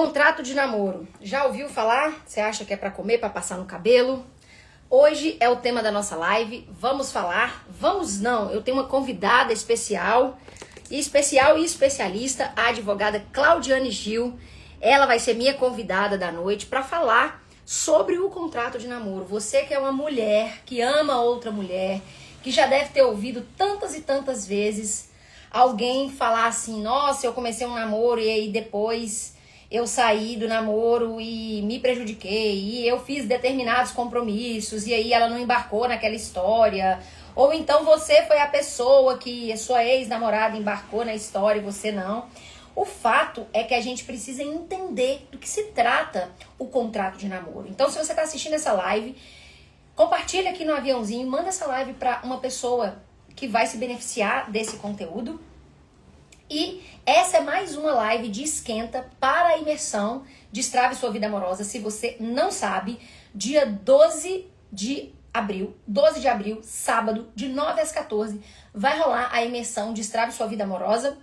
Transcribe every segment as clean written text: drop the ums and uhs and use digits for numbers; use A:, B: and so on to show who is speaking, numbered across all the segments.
A: Contrato de namoro. Já ouviu falar? Você acha que é pra comer, pra passar no cabelo? Hoje é o tema da nossa live. Vamos falar? Vamos não. Eu tenho uma convidada especial e especialista, a advogada Claudiane Gil. Ela vai ser minha convidada da noite para falar sobre o contrato de namoro. Você que é uma mulher, que ama outra mulher, que já deve ter ouvido tantas e tantas vezes alguém falar assim: nossa, eu comecei um namoro e aí depois eu saí do namoro e me prejudiquei, e eu fiz determinados compromissos, e aí ela não embarcou naquela história. Ou então você foi a pessoa que a sua ex-namorada embarcou na história e você não. O fato é que a gente precisa entender do que se trata o contrato de namoro. Então, se você está assistindo essa live, compartilha aqui no aviãozinho, manda essa live para uma pessoa que vai se beneficiar desse conteúdo. E essa é mais uma live de esquenta para a imersão Destrave Sua Vida Amorosa. Se você não sabe, dia 12 de abril, sábado, de 9 às 14, vai rolar a imersão Destrave Sua Vida Amorosa.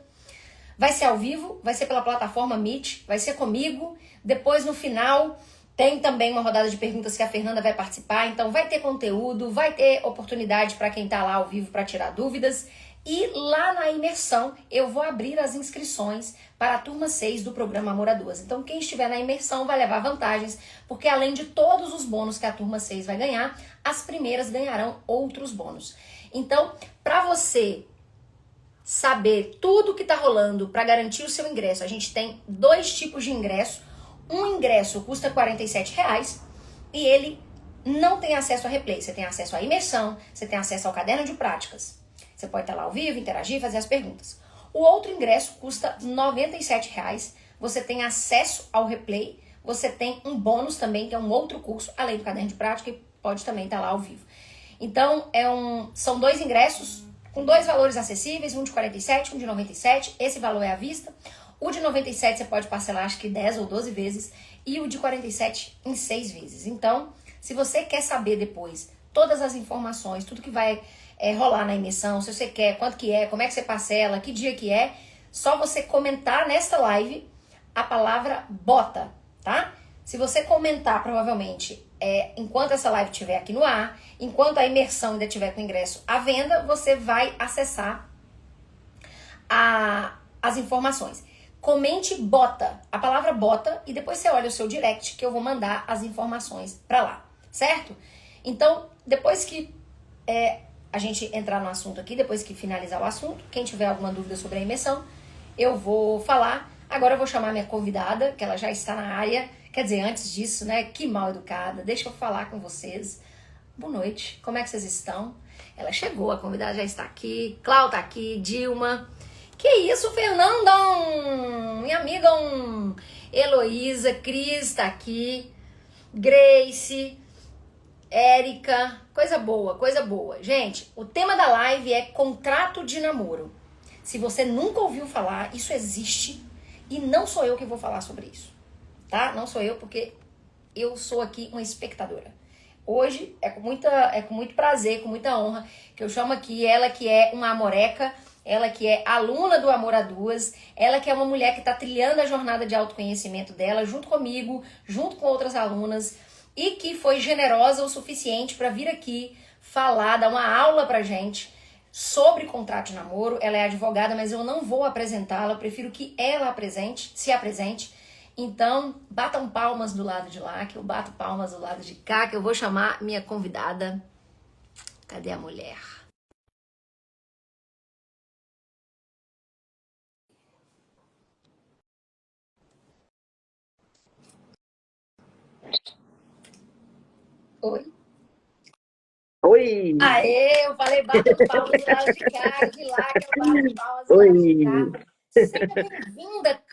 A: Vai ser ao vivo, vai ser pela plataforma Meet, vai ser comigo. Depois, no final, tem também uma rodada de perguntas que a Fernanda vai participar. Então, vai ter conteúdo, vai ter oportunidade para quem está lá ao vivo para tirar dúvidas. E lá na imersão, eu vou abrir as inscrições para a turma 6 do programa Amor a Duas. Então, quem estiver na imersão vai levar vantagens, porque além de todos os bônus que a turma 6 vai ganhar, as primeiras ganharão outros bônus. Então, para você saber tudo que está rolando para garantir o seu ingresso, a gente tem dois tipos de ingresso. Um ingresso custa R$47 e ele não tem acesso a replay. Você tem acesso à imersão, você tem acesso ao caderno de práticas. Você pode estar lá ao vivo, interagir, fazer as perguntas. O outro ingresso custa R$97. Você tem acesso ao replay. Você tem um bônus também, que é um outro curso, além do caderno de prática, e pode também estar lá ao vivo. Então, são dois ingressos com dois valores acessíveis, um de 47, um de 97. Esse valor é à vista. O de 97 você pode parcelar, acho que 10 ou 12 vezes. E o de 47 em 6 vezes. Então, se você quer saber depois todas as informações, tudo que vai rolar na imersão, se você quer, quanto que é, como é que você parcela, que dia que é, só você comentar nesta live a palavra BOTA, tá? Se você comentar, provavelmente, enquanto essa live estiver aqui no ar, enquanto a imersão ainda estiver com o ingresso à venda, você vai acessar as informações. Comente BOTA, a palavra BOTA, e depois você olha o seu direct, que eu vou mandar as informações pra lá, certo? Então, depois que a gente entrar no assunto aqui, depois que finalizar o assunto, quem tiver alguma dúvida sobre a imersão, eu vou falar. Agora eu vou chamar minha convidada, que ela já está na área. Quer dizer, antes disso, né? Que mal educada. Deixa eu falar com vocês. Boa noite. Como é que vocês estão? Ela chegou, a convidada já está aqui. Clau tá aqui, Dilma. Que isso, Fernandão? Minha amiga, Heloísa, Cris tá aqui. Grace, Érica, coisa boa, coisa boa. Gente, o tema da live é contrato de namoro. Se você nunca ouviu falar, isso existe e não sou eu que vou falar sobre isso, tá? Não sou eu, porque eu sou aqui uma espectadora. Hoje é com muito prazer, com muita honra, que eu chamo aqui ela que é uma amoreca, ela que é aluna do Amor a Duas, ela que é uma mulher que está trilhando a jornada de autoconhecimento dela junto comigo, junto com outras alunas, e que foi generosa o suficiente para vir aqui falar, dar uma aula pra gente sobre contrato de namoro. Ela é advogada, mas eu não vou apresentá-la, eu prefiro que ela se apresente. Então, batam palmas do lado de lá, que eu bato palmas do lado de cá, que eu vou chamar minha convidada. Cadê a mulher? Oi.
B: Oi!
A: Aê, eu falei batam palmas do lado de cá, de lá, que eu bato palmas do lado de cá. Seja bem-vinda,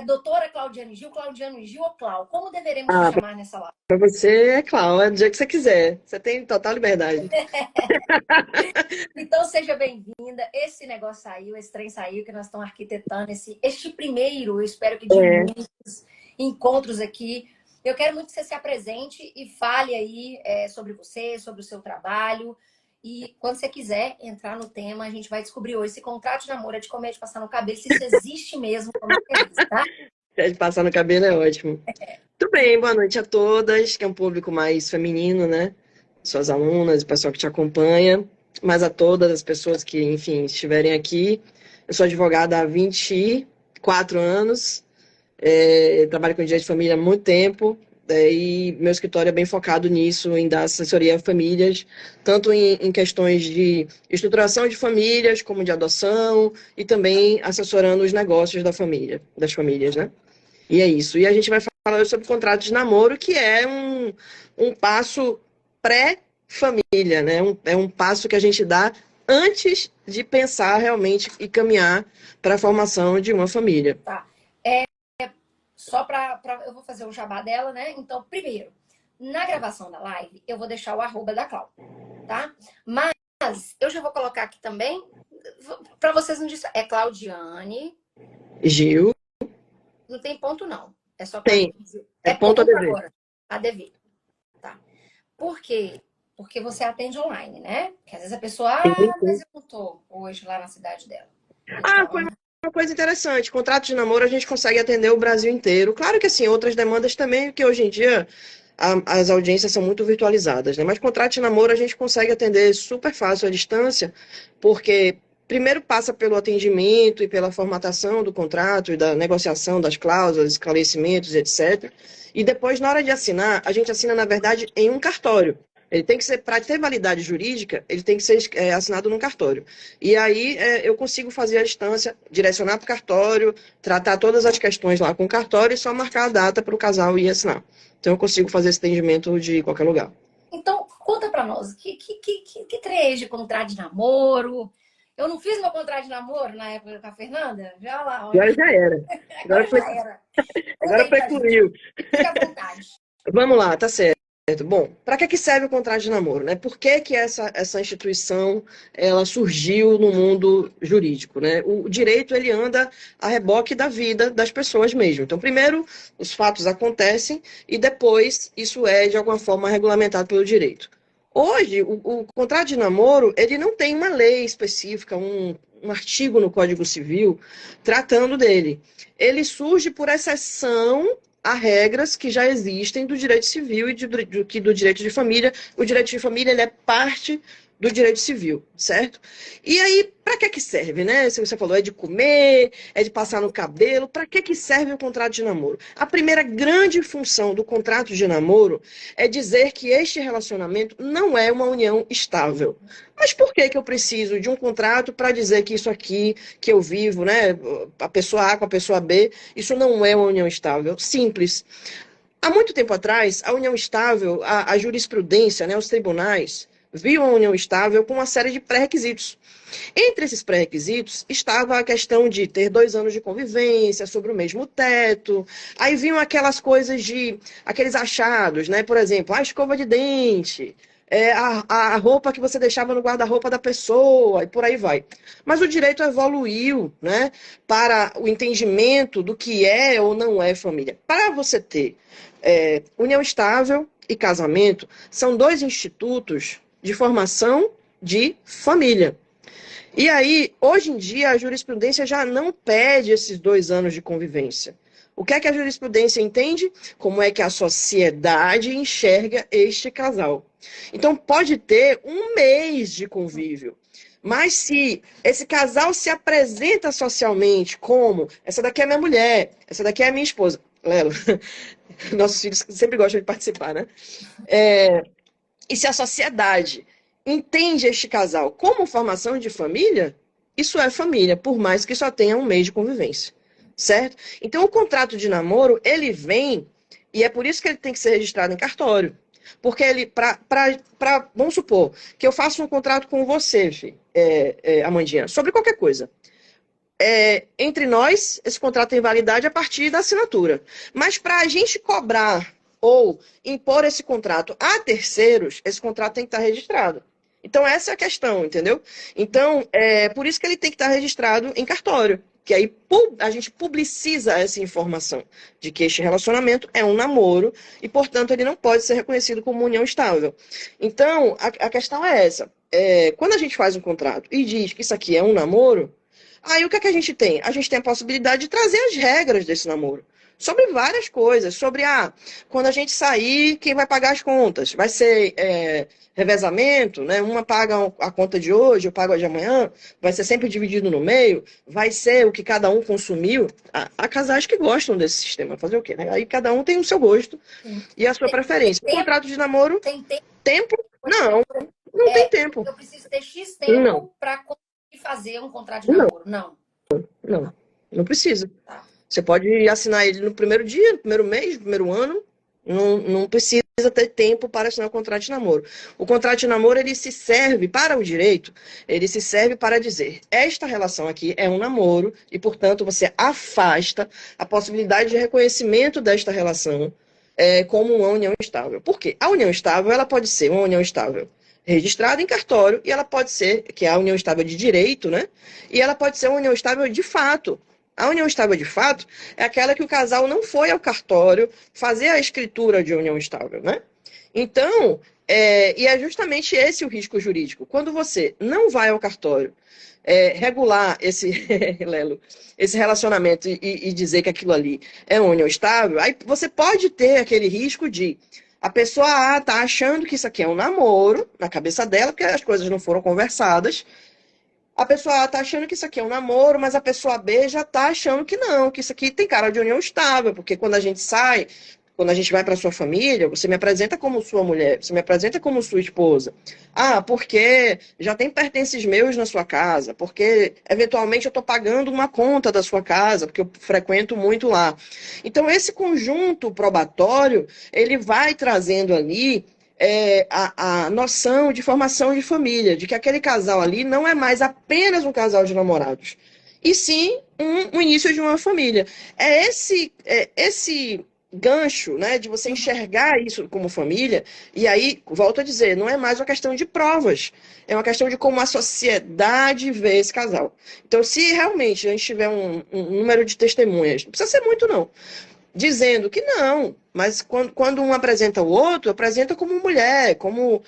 A: doutora Claudiane Gil, Claudiane Gil ou Clau? Como deveremos te chamar nessa live?
B: Para você é claro, é do jeito que você quiser. Você tem total liberdade.
A: Então seja bem-vinda. Esse negócio saiu, esse trem saiu, que nós estamos arquitetando este primeiro, eu espero que de muitos encontros aqui. Eu quero muito que você se apresente e fale aí sobre você, sobre o seu trabalho. E quando você quiser entrar no tema, a gente vai descobrir hoje se contrato de namoro é de comer, de passar no cabelo, se isso existe mesmo, como é que é isso, tá?
B: De passar no cabelo é ótimo. Tudo bem, boa noite a todas, que é um público mais feminino, né? Suas alunas, o pessoal que te acompanha, mas a todas as pessoas que, enfim, estiverem aqui. Eu sou advogada há 24 anos, trabalho com direito de família há muito tempo, e meu escritório é bem focado nisso, em dar assessoria a famílias, tanto em questões de estruturação de famílias, como de adoção, e também assessorando os negócios da família, das famílias, né? E é isso. E a gente vai falar sobre contrato de namoro, que é um passo pré-família, né? É um passo que a gente dá antes de pensar realmente e caminhar para a formação de uma família.
A: Tá. Só eu vou fazer o jabá dela, né? Então, primeiro, na gravação da live, eu vou deixar o arroba da Clau, tá? Mas eu já vou colocar aqui também, para vocês não dizer, é Claudiane.
B: Gil,
A: Não tem ponto, não. É só
B: tem.
A: Claudiane.
B: É
A: É
B: ponto a
A: ponto
B: dever.
A: agora. ADV. Tá. Por quê? Porque você atende online, né? Porque às vezes a pessoa, mas eu não tô hoje lá na cidade dela.
B: Ah,
A: Então,
B: foi uma coisa interessante. Contrato de namoro a gente consegue atender o Brasil inteiro. Claro que assim, outras demandas também, porque hoje em dia as audiências são muito virtualizadas, né? Mas contrato de namoro a gente consegue atender super fácil à distância, porque primeiro passa pelo atendimento e pela formatação do contrato e da negociação das cláusulas, esclarecimentos, etc. E depois, na hora de assinar, a gente assina, na verdade, em um cartório. Ele tem que ser, para ter validade jurídica, ele tem que ser assinado num cartório. E aí eu consigo fazer a distância, direcionar para o cartório, tratar todas as questões lá com o cartório e só marcar a data para o casal ir assinar. Então eu consigo fazer esse atendimento de qualquer lugar.
A: então conta pra nós, que trecho de contrato de namoro? Eu não fiz meu contrato de namoro na época com a Fernanda? Já lá, olha.
B: Agora já era.
A: Agora já era. Conta
B: Agora
A: aí pra gente.
B: precluiu.
A: Fica à vontade.
B: Vamos lá, tá certo. Bom, para que serve o contrato de namoro, né? Por que que essa instituição ela surgiu no mundo jurídico, né? O direito ele anda a reboque da vida das pessoas mesmo. Então, primeiro os fatos acontecem e depois isso é de alguma forma regulamentado pelo direito. Hoje, o contrato de namoro ele não tem uma lei específica, um artigo no Código Civil tratando dele. Ele surge por exceção a regras que já existem do direito civil e do direito de família. O direito de família ele é parte do direito civil, certo? E aí, para que serve, né? Se você falou, é de comer, é de passar no cabelo, para que serve o contrato de namoro? A primeira grande função do contrato de namoro é dizer que este relacionamento não é uma união estável. Mas por que eu preciso de um contrato para dizer que isso aqui que eu vivo, né, a pessoa A com a pessoa B, isso não é uma união estável? Simples. Há muito tempo atrás, a união estável, a jurisprudência, né, os tribunais, viam a união estável com uma série de pré-requisitos. Entre esses pré-requisitos estava a questão de ter 2 anos de convivência, sobre o mesmo teto. Aí vinham aquelas coisas aqueles achados, né? Por exemplo, a escova de dente, a roupa que você deixava no guarda-roupa da pessoa, e por aí vai. Mas o direito evoluiu, né, para o entendimento do que é ou não é família. Para você ter união estável e casamento, são 2 institutos de formação de família. E aí, hoje em dia, a jurisprudência já não pede esses 2 anos de convivência. O que é que a jurisprudência entende? Como é que a sociedade enxerga este casal. Então, pode ter 1 mês de convívio. Mas se esse casal se apresenta socialmente como essa daqui é minha mulher, essa daqui é minha esposa. Lelo, nossos filhos sempre gostam de participar, né? E se a sociedade entende este casal como formação de família, isso é família, por mais que só tenha 1 mês de convivência, certo? Então, o contrato de namoro, ele vem, e é por isso que ele tem que ser registrado em cartório. Porque ele, vamos supor, que eu faço um contrato com você, Amandinha, sobre qualquer coisa. Entre nós, esse contrato tem validade a partir da assinatura. Mas para a gente cobrar ou impor esse contrato a terceiros, esse contrato tem que estar registrado. Então, essa é a questão, entendeu? Então, por isso que ele tem que estar registrado em cartório. Que aí a gente publiciza essa informação de que este relacionamento é um namoro e, portanto, ele não pode ser reconhecido como união estável. Então, a questão é essa. Quando a gente faz um contrato e diz que isso aqui é um namoro, aí o que é que a gente tem? A gente tem a possibilidade de trazer as regras desse namoro. sobre várias coisas, sobre quando a gente sair, quem vai pagar as contas? Vai ser revezamento, né? Uma paga a conta de hoje, eu pago a de amanhã, vai ser sempre dividido no meio, vai ser o que cada um consumiu. Há casais que gostam desse sistema, fazer o quê, né? Aí cada um tem o seu gosto e a sua preferência. O contrato de namoro,
A: Tem tempo?
B: tempo? Não, não tem tempo.
A: Eu preciso ter X
B: Não,
A: tempo para conseguir fazer um contrato de
B: não,
A: namoro. Não.
B: não, não precisa.
A: Tá.
B: Você pode assinar ele no primeiro dia, no primeiro mês, no primeiro ano. Não precisa ter tempo para assinar o contrato de namoro. O contrato de namoro, ele se serve para o direito, ele se serve para dizer, esta relação aqui é um namoro e, portanto, você afasta a possibilidade de reconhecimento desta relação como uma união estável. Por quê? A união estável, ela pode ser uma união estável registrada em cartório e ela pode ser, que é a união estável de direito, né? E ela pode ser uma união estável de fato. A união estável de fato é aquela que o casal não foi ao cartório fazer a escritura de união estável, né? Então, e é justamente esse o risco jurídico. Quando você não vai ao cartório regular Lelo, esse relacionamento e dizer que aquilo ali é uma união estável, aí você pode ter aquele risco de a pessoa A tá achando que isso aqui é um namoro na cabeça dela, porque as coisas não foram conversadas. A pessoa A tá achando que isso aqui é um namoro, mas a pessoa B já tá achando que não, que isso aqui tem cara de união estável, porque quando a gente sai, quando a gente vai para sua família, você me apresenta como sua mulher, você me apresenta como sua esposa. Porque já tem pertences meus na sua casa, porque eventualmente eu estou pagando uma conta da sua casa, porque eu frequento muito lá. Então, esse conjunto probatório, ele vai trazendo ali a noção de formação de família, de que aquele casal ali não é mais apenas um casal de namorados, e sim um início de uma família. Esse gancho, né, de você enxergar isso como família, e aí, volto a dizer, não é mais uma questão de provas, é uma questão de como a sociedade vê esse casal. Então, se realmente a gente tiver um número de testemunhas, não precisa ser muito, não, dizendo que não, mas quando um apresenta o outro, apresenta como mulher, como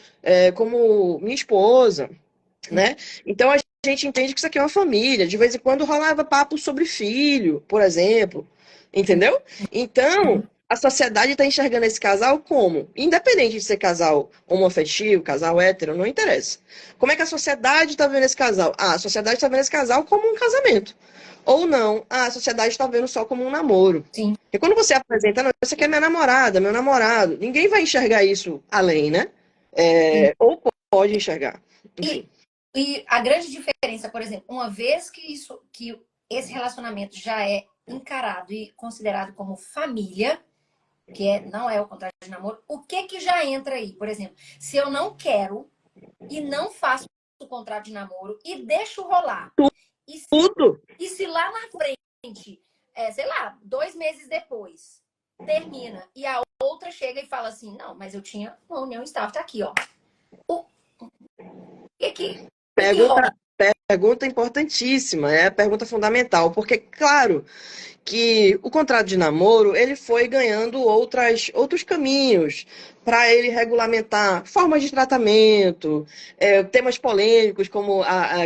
B: minha esposa, né? Então a gente entende que isso aqui é uma família. De vez em quando rolava papo sobre filho, por exemplo, entendeu? Então a sociedade está enxergando esse casal como, independente de ser casal homoafetivo, casal hétero, não interessa. Como é que a sociedade está vendo esse casal? A sociedade está vendo esse casal como um casamento. Ou não, a sociedade está vendo só como um namoro.
A: Sim.
B: Porque quando você apresenta, não, essa aqui é minha namorada, meu namorado, ninguém vai enxergar isso além, né? Ou pode enxergar.
A: E a grande diferença, por exemplo, uma vez que esse relacionamento já é encarado e considerado como família, não é o contrato de namoro, o que já entra aí? Por exemplo, se eu não quero e não faço o contrato de namoro e deixo rolar.
B: Tudo.
A: E se lá na frente, sei lá, 2 meses depois, termina e a outra chega e fala assim, não, mas eu tinha uma união estável, tá aqui, ó. O que
B: Pergunta importantíssima, é a pergunta fundamental, porque, claro, que o contrato de namoro ele foi ganhando outros caminhos para ele regulamentar formas de tratamento, temas polêmicos como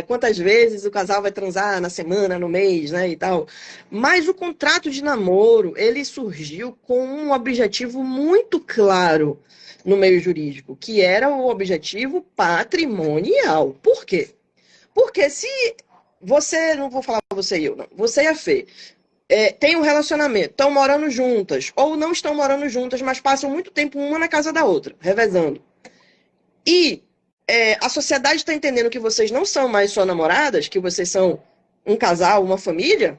B: quantas vezes o casal vai transar na semana, no mês, né, e tal. Mas o contrato de namoro ele surgiu com um objetivo muito claro no meio jurídico, que era o objetivo patrimonial. Por quê? Porque se você, não vou falar você e eu, não, você e a Fê, tem um relacionamento, estão morando juntas, ou não estão morando juntas, mas passam muito tempo uma na casa da outra, revezando. E a sociedade está entendendo que vocês não são mais só namoradas, que vocês são um casal, uma família.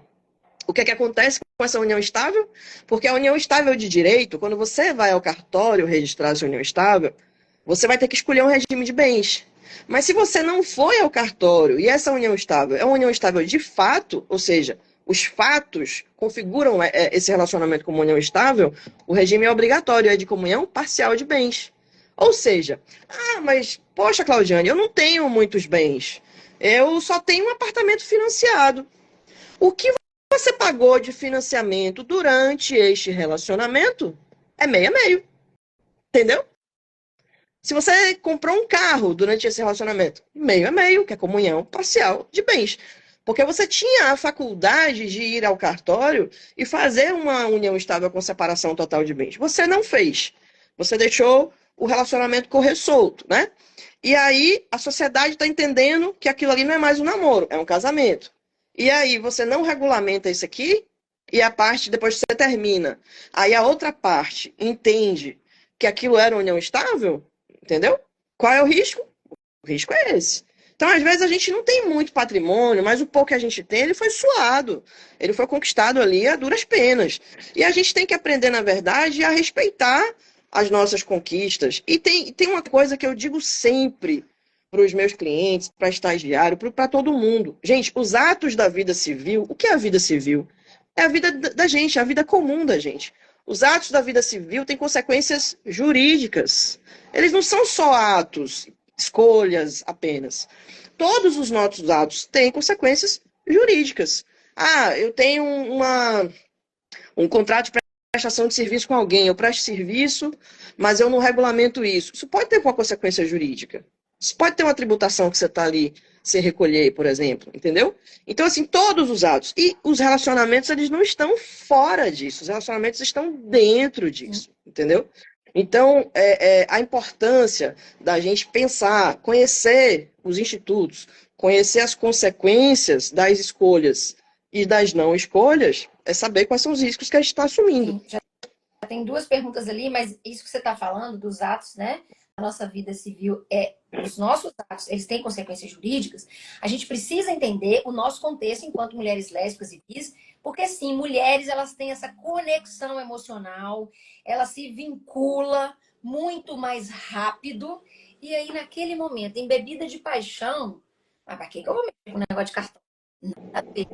B: O que acontece com essa união estável? Porque a união estável de direito, quando você vai ao cartório registrar sua união estável, você vai ter que escolher um regime de bens. Mas se você não foi ao cartório e essa união estável é uma união estável de fato, ou seja, os fatos configuram esse relacionamento como união estável, o regime é obrigatório, é de comunhão parcial de bens. Ou seja, mas, poxa, Claudiane, eu não tenho muitos bens. Eu só tenho um apartamento financiado. O que você pagou de financiamento durante este relacionamento é meio a meio. Entendeu? Se você comprou um carro durante esse relacionamento, meio a meio, que é comunhão parcial de bens. Porque você tinha a faculdade de ir ao cartório e fazer uma união estável com separação total de bens. Você não fez. Você deixou o relacionamento correr solto, né? E aí a sociedade está entendendo que aquilo ali não é mais um namoro, é um casamento. E aí você não regulamenta isso aqui, e a parte, depois que você termina, aí a outra parte entende que aquilo era uma união estável, entendeu? Qual é o risco? O risco é esse. Então, às vezes, a gente não tem muito patrimônio, mas o pouco que a gente tem, ele foi suado. Ele foi conquistado ali a duras penas. E a gente tem que aprender, na verdade, a respeitar as nossas conquistas. E tem uma coisa que eu digo sempre para os meus clientes, para estagiário, para todo mundo. Gente, os atos da vida civil, o que é a vida civil? É a vida da gente, é a vida comum da gente. Os atos da vida civil têm consequências jurídicas. Eles não são só atos, escolhas apenas. Todos os nossos atos têm consequências jurídicas. Ah, eu tenho um contrato de prestação de serviço com alguém, eu presto serviço, mas eu não regulamento isso. Isso pode ter uma consequência jurídica. Isso pode ter uma tributação que você está ali sem recolher, por exemplo, entendeu? Então, assim, todos os atos. E os relacionamentos, eles não estão fora disso. Os relacionamentos estão dentro disso, entendeu? Então, a importância da gente pensar, conhecer os institutos, conhecer as consequências das escolhas e das não escolhas, é saber quais são os riscos que a gente está assumindo.
A: Sim, já tem duas perguntas ali, mas isso que você está falando dos atos, né? A nossa vida civil os nossos atos, eles têm consequências jurídicas. A gente precisa entender o nosso contexto enquanto mulheres lésbicas e bis, porque sim, mulheres elas têm essa conexão emocional, ela se vincula muito mais rápido e aí naquele momento, embebida de paixão, para que eu vou mexer com um negócio de cartão? Nada a ver.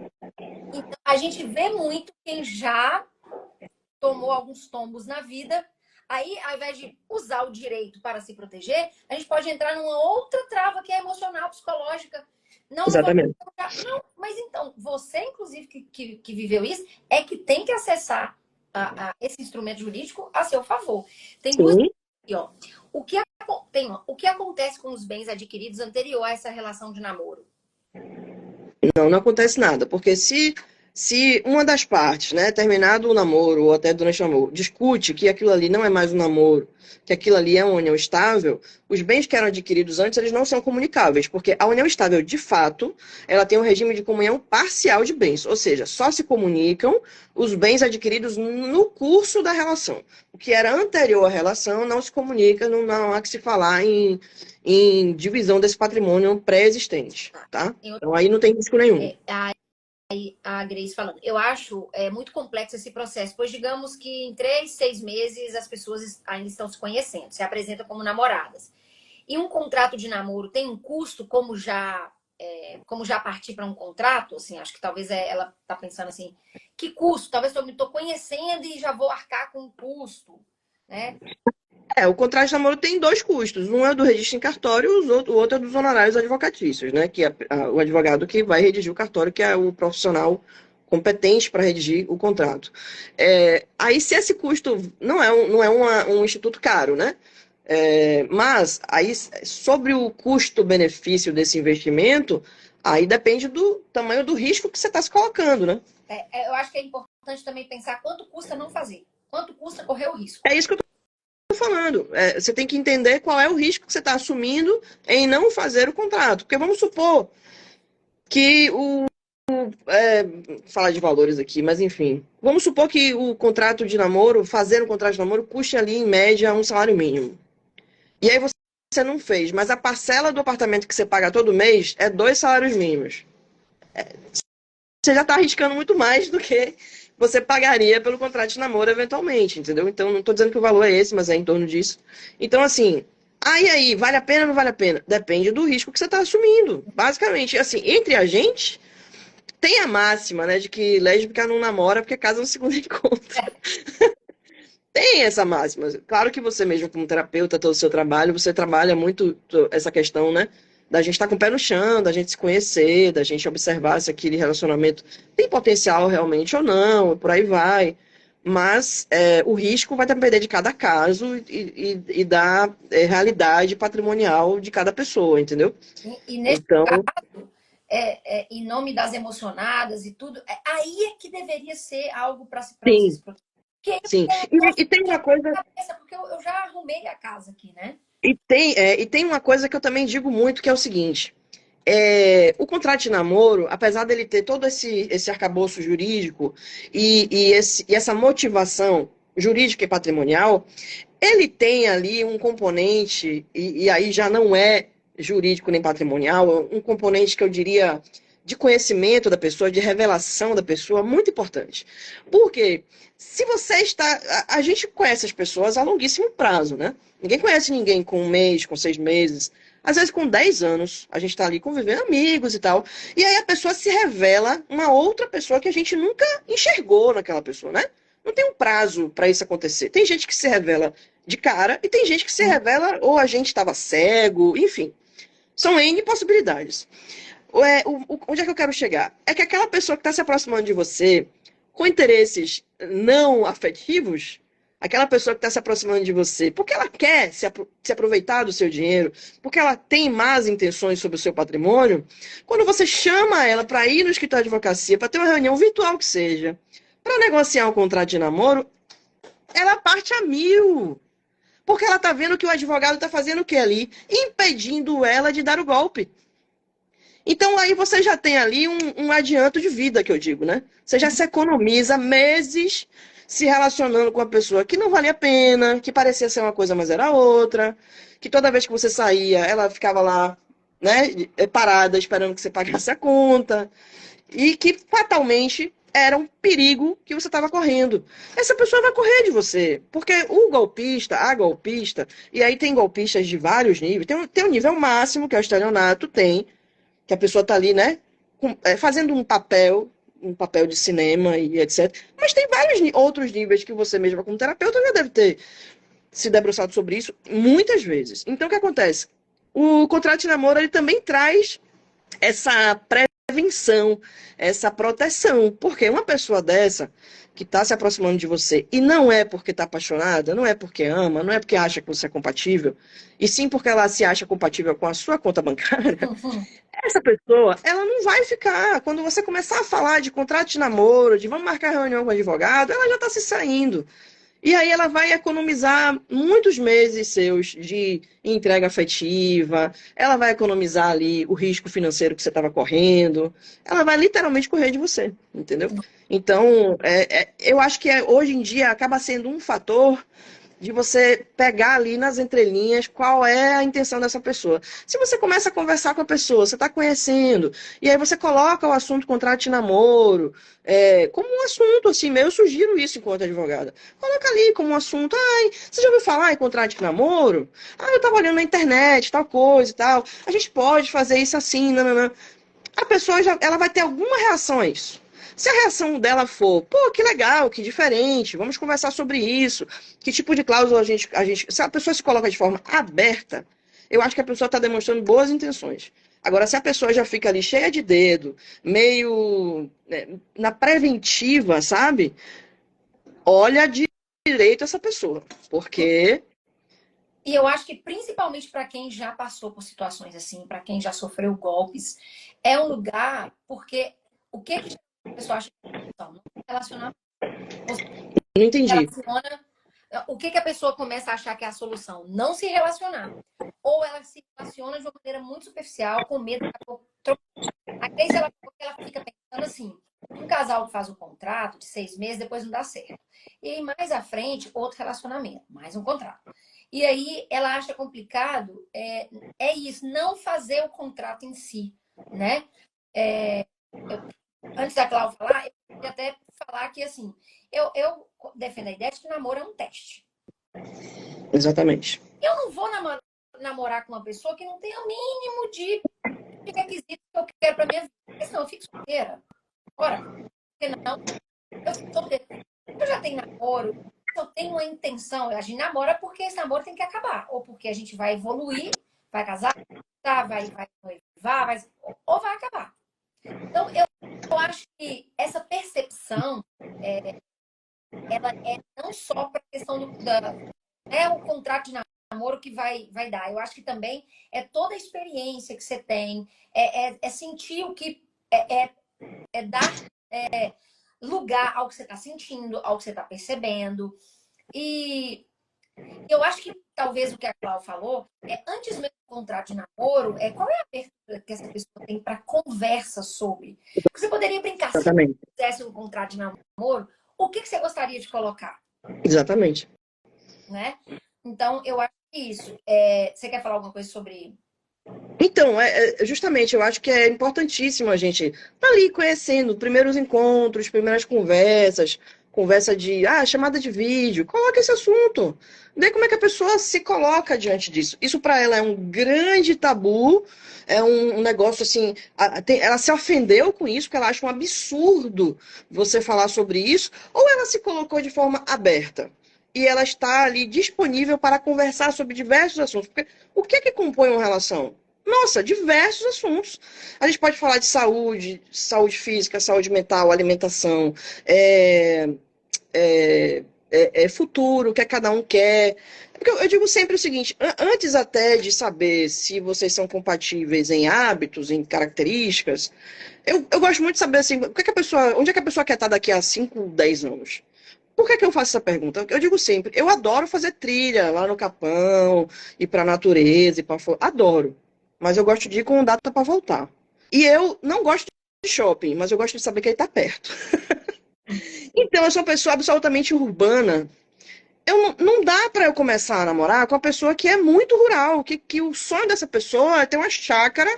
A: Então, a gente vê muito quem já tomou alguns tombos na vida. Aí, ao invés de usar o direito para se proteger, a gente pode entrar numa outra trava que é emocional, psicológica. Não,
B: Exatamente.
A: não, mas então, você, inclusive, que viveu isso, é que tem que acessar esse instrumento jurídico a seu favor. Tem duas
B: Sim.
A: aqui, ó. O que acontece com os bens adquiridos anterior a essa relação de namoro?
B: Não acontece nada, porque se uma das partes, né, terminado o namoro ou até durante o namoro, discute que aquilo ali não é mais um namoro, que aquilo ali é uma união estável, os bens que eram adquiridos antes, eles não são comunicáveis, porque a união estável, de fato, ela tem um regime de comunhão parcial de bens, ou seja, só se comunicam os bens adquiridos no curso da relação. O que era anterior à relação não se comunica, não há que se falar em divisão desse patrimônio pré-existente, tá? Então aí não tem risco nenhum.
A: A Grace falando. Eu acho muito complexo esse processo, pois digamos que em 3, 6 meses as pessoas ainda estão se conhecendo, se apresentam como namoradas. E um contrato de namoro tem um custo, como já partir para um contrato, assim, acho que talvez ela está pensando assim, que custo? Talvez eu me estou conhecendo e já vou arcar com um custo, né?
B: O contrato de namoro tem dois custos. Um é do registro em cartório, o outro é dos honorários advocatícios, né? Que é o advogado que vai redigir o cartório, que é o profissional competente para redigir o contrato. Aí, se esse custo não é um instituto caro, né? Mas aí, sobre o custo-benefício desse investimento, aí depende do tamanho do risco que você está se colocando, né?
A: Eu acho que é importante também pensar quanto custa não fazer, quanto custa correr o risco.
B: É isso que eu estou falando. Você tem que entender qual é o risco que você está assumindo em não fazer o contrato. Porque vamos supor que falar de valores aqui, mas enfim. Vamos supor que o contrato de namoro, fazer um contrato de namoro, custe ali, em média, um salário mínimo. E aí você não fez, mas a parcela do apartamento que você paga todo mês é 2 salários mínimos. Você já está arriscando muito mais do que você pagaria pelo contrato de namoro eventualmente, entendeu? Então, não estou dizendo que o valor é esse, mas é em torno disso. Então, assim, aí, vale a pena ou não vale a pena? Depende do risco que você está assumindo. Basicamente, assim, entre a gente, tem a máxima, né, de que lésbica não namora porque casa no segundo encontro. Tem essa máxima. Claro que você mesmo, como terapeuta, todo o seu trabalho, você trabalha muito essa questão, né, da gente estar com o pé no chão, da gente se conhecer, da gente observar se aquele relacionamento tem potencial realmente ou não, e por aí vai. Mas o risco vai depender de cada caso e da realidade patrimonial de cada pessoa, entendeu?
A: E nesse
B: Então,
A: caso, em nome das emocionadas e tudo, aí é que deveria ser algo para você
B: Sim,
A: se proteger. Porque
B: sim.
A: nossa,
B: E tem uma coisa,
A: cabeça, porque eu já arrumei a casa aqui, né?
B: e tem uma coisa que eu também digo muito, que é o seguinte. O contrato de namoro, apesar dele ter todo esse arcabouço jurídico e essa motivação jurídica e patrimonial, ele tem ali um componente, e aí já não é jurídico nem patrimonial, um componente que eu diria de conhecimento da pessoa, de revelação da pessoa, muito importante. Porque se você está. A gente conhece as pessoas a longuíssimo prazo, né? Ninguém conhece ninguém com um mês, com 6 meses. Às vezes, com 10 anos, a gente está ali convivendo amigos e tal. E aí a pessoa se revela uma outra pessoa que a gente nunca enxergou naquela pessoa, né? Não tem um prazo para isso acontecer. Tem gente que se revela de cara e tem gente que se revela ou a gente estava cego, enfim. São N possibilidades. Onde é que eu quero chegar? É que aquela pessoa que está se aproximando de você com interesses não afetivos, aquela pessoa que está se aproximando de você porque ela quer se aproveitar do seu dinheiro, porque ela tem más intenções sobre o seu patrimônio, quando você chama ela para ir no escritório de advocacia, para ter uma reunião virtual que seja, para negociar um contrato de namoro, ela parte a mil. Porque ela está vendo que o advogado está fazendo o que ali? Impedindo ela de dar o golpe. Então aí você já tem ali um adianto de vida, que eu digo, né? Você já se economiza meses se relacionando com uma pessoa que não valia a pena, que parecia ser uma coisa, mas era outra, que toda vez que você saía, ela ficava lá, né, parada, esperando que você pagasse a conta, e que fatalmente era um perigo que você estava correndo. Essa pessoa vai correr de você, porque o golpista, a golpista, e aí tem golpistas de vários níveis, tem um nível máximo, que é o estelionato, tem, que a pessoa está ali, né, fazendo um papel de cinema e etc. Mas tem vários outros níveis que você mesma, como terapeuta, já deve ter se debruçado sobre isso muitas vezes. Então, o que acontece? O contrato de namoro, ele também traz essa prevenção, essa proteção. Porque uma pessoa dessa, que está se aproximando de você, e não é porque está apaixonada, não é porque ama, não é porque acha que você é compatível, e sim porque ela se acha compatível com a sua conta bancária, essa pessoa, ela não vai ficar. Quando você começar a falar de contrato de namoro, de vamos marcar reunião com o advogado, ela já está se saindo. E aí ela vai economizar muitos meses seus de entrega afetiva, ela vai economizar ali o risco financeiro que você estava correndo, ela vai literalmente correr de você, entendeu? Então, eu acho que hoje em dia acaba sendo um fator de você pegar ali nas entrelinhas qual é a intenção dessa pessoa. Se você começa a conversar com a pessoa, você está conhecendo, e aí você coloca o assunto contrato de namoro, como um assunto, assim, eu sugiro isso enquanto advogada. Coloca ali como um assunto, ai, você já ouviu falar em contrato de namoro? Ah, eu estava olhando na internet, tal coisa e tal, a gente pode fazer isso assim, nananã. A pessoa ela vai ter alguma reação a isso. Se a reação dela for, pô, que legal, que diferente, vamos conversar sobre isso, que tipo de cláusula se a pessoa se coloca de forma aberta, eu acho que a pessoa está demonstrando boas intenções. Agora, se a pessoa já fica ali cheia de dedo, meio na preventiva, sabe? Olha direito essa pessoa, porque
A: E eu acho que principalmente para quem já passou por situações assim, para quem já sofreu golpes, é um lugar porque o que a pessoa acha que é não relacionar, você
B: não entendi.
A: relaciona, o que a pessoa começa a achar que é a solução? Não se relacionar. Ou ela se relaciona de uma maneira muito superficial, com medo de a Grace, ela fica pensando assim, um casal que faz um contrato de 6 meses, depois não dá certo. E aí, mais à frente, outro relacionamento, mais um contrato. E aí, ela acha complicado, isso, não fazer o contrato em si, né? Antes da Cláudia falar, eu queria até falar que, assim, eu defendo a ideia de que namoro é um teste.
B: Exatamente.
A: Eu não vou namorar com uma pessoa que não tem o mínimo de requisitos que eu quero para minha vida. Porque senão eu fico solteira. Ora, porque não? Eu fico solteira. Eu já tenho namoro, eu tenho uma intenção. A gente namora porque esse namoro tem que acabar. Ou porque a gente vai evoluir, vai casar, vai noivar, ou vai acabar. Então, eu acho que essa percepção, ela é não só para a questão o contrato de namoro que vai dar. Eu acho que também é toda a experiência que você tem, é sentir o que é dar lugar ao que você está sentindo, ao que você está percebendo. E eu acho que talvez o que a Cláudia falou é antes mesmo do contrato de namoro, qual é a abertura que essa pessoa tem para conversa sobre? Porque você poderia brincar, se você
B: Exatamente.
A: fizesse um contrato de namoro, o que você gostaria de colocar?
B: Exatamente.
A: Né? Então, eu acho que isso. Você quer falar alguma coisa sobre.
B: Então, justamente, eu acho que é importantíssimo a gente estar ali conhecendo primeiros encontros, primeiras conversas, conversa de, chamada de vídeo, coloca esse assunto, vê como é que a pessoa se coloca diante disso. Isso para ela é um grande tabu, é um negócio assim, ela se ofendeu com isso, porque ela acha um absurdo você falar sobre isso, ou ela se colocou de forma aberta. E ela está ali disponível para conversar sobre diversos assuntos. Porque o que é que compõe uma relação? Nossa, diversos assuntos. A gente pode falar de saúde, saúde física, saúde mental, alimentação, futuro, o que cada um quer. Porque eu digo sempre o seguinte, antes até de saber se vocês são compatíveis em hábitos, em características, eu gosto muito de saber assim, onde é que a pessoa quer estar daqui a 5, 10 anos? Por que eu faço essa pergunta? Eu digo sempre, eu adoro fazer trilha lá no Capão, ir para a natureza, adoro. Mas eu gosto de ir com data para voltar. E eu não gosto de shopping, mas eu gosto de saber que ele está perto. Então, eu sou uma pessoa absolutamente urbana. Não dá para eu começar a namorar com uma pessoa que é muito rural, que o sonho dessa pessoa é ter uma chácara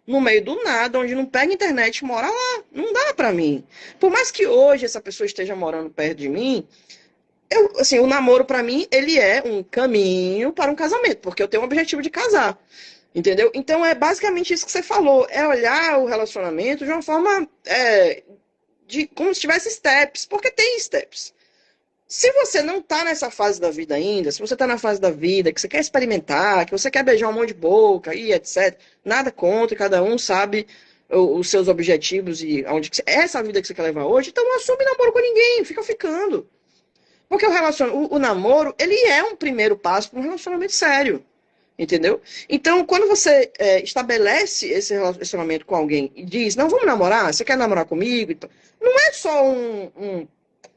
B: no meio do nada, onde não pega internet e mora lá. Não dá para mim. Por mais que hoje essa pessoa esteja morando perto de mim, assim, o namoro para mim, ele é um caminho para um casamento, porque eu tenho o objetivo de casar. Entendeu? Então é basicamente isso que você falou, é olhar o relacionamento de uma forma de como se tivesse steps, porque tem steps. Se você não está nessa fase da vida ainda, se você está na fase da vida que você quer experimentar, que você quer beijar um monte de boca e etc, nada contra, cada um sabe os seus objetivos e essa vida que você quer levar hoje, então não assume namoro com ninguém, fica ficando. Porque o namoro, ele é um primeiro passo para um relacionamento sério. Entendeu? Então, quando você estabelece esse relacionamento com alguém e diz, não, vamos namorar, você quer namorar comigo? Então, não é só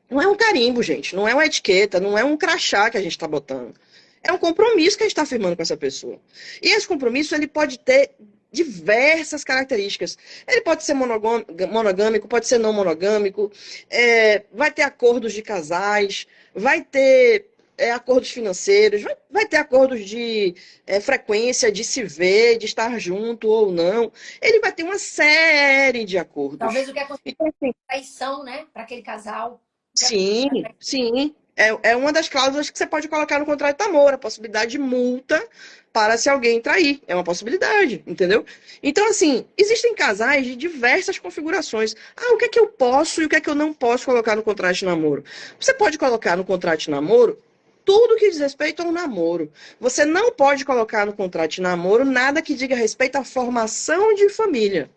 B: não é um carimbo, gente. Não é uma etiqueta, não é um crachá que a gente está botando. É um compromisso que a gente está firmando com essa pessoa. E esse compromisso, ele pode ter diversas características. Ele pode ser monogâmico, pode ser não monogâmico, vai ter acordos de casais, vai ter acordos financeiros, vai ter acordos de frequência de se ver, de estar junto ou não. Ele vai ter uma série de acordos.
A: Talvez o que acontece
B: então, assim,
A: traição, né? Para aquele casal.
B: Sim, sim. É uma das cláusulas que você pode colocar no contrato de namoro, a possibilidade de multa para se alguém trair. É uma possibilidade, entendeu? Então, assim, existem casais de diversas configurações. O que é que eu posso e o que é que eu não posso colocar no contrato de namoro? Você pode colocar no contrato de namoro tudo que diz respeito ao namoro. Você não pode colocar no contrato de namoro nada que diga respeito à formação de família.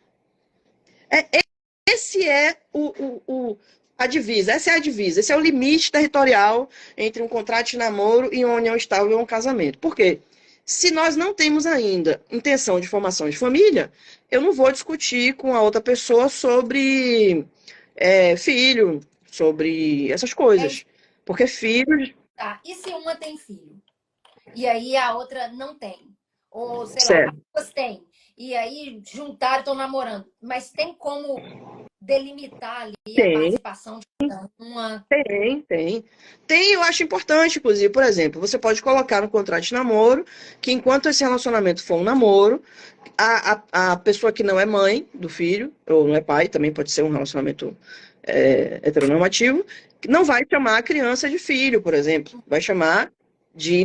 B: Esse é a divisa, essa é a divisa, esse é o limite territorial entre um contrato de namoro e uma união estável ou um casamento. Por quê? Se nós não temos ainda intenção de formação de família, eu não vou discutir com a outra pessoa sobre filho, sobre essas coisas. Porque filhos...
A: Tá. E se uma tem filho? E aí a outra não tem? Ou, sei lá,
B: Certo.
A: as duas têm. E aí juntaram, estão namorando. Mas tem como delimitar ali a
B: Tem,
A: participação de cada uma?
B: Tem, eu acho importante, inclusive, por exemplo, você pode colocar no contrato de namoro que enquanto esse relacionamento for um namoro, a pessoa que não é mãe do filho, ou não é pai, também pode ser um relacionamento heteronormativo, não vai chamar a criança de filho, por exemplo. Vai chamar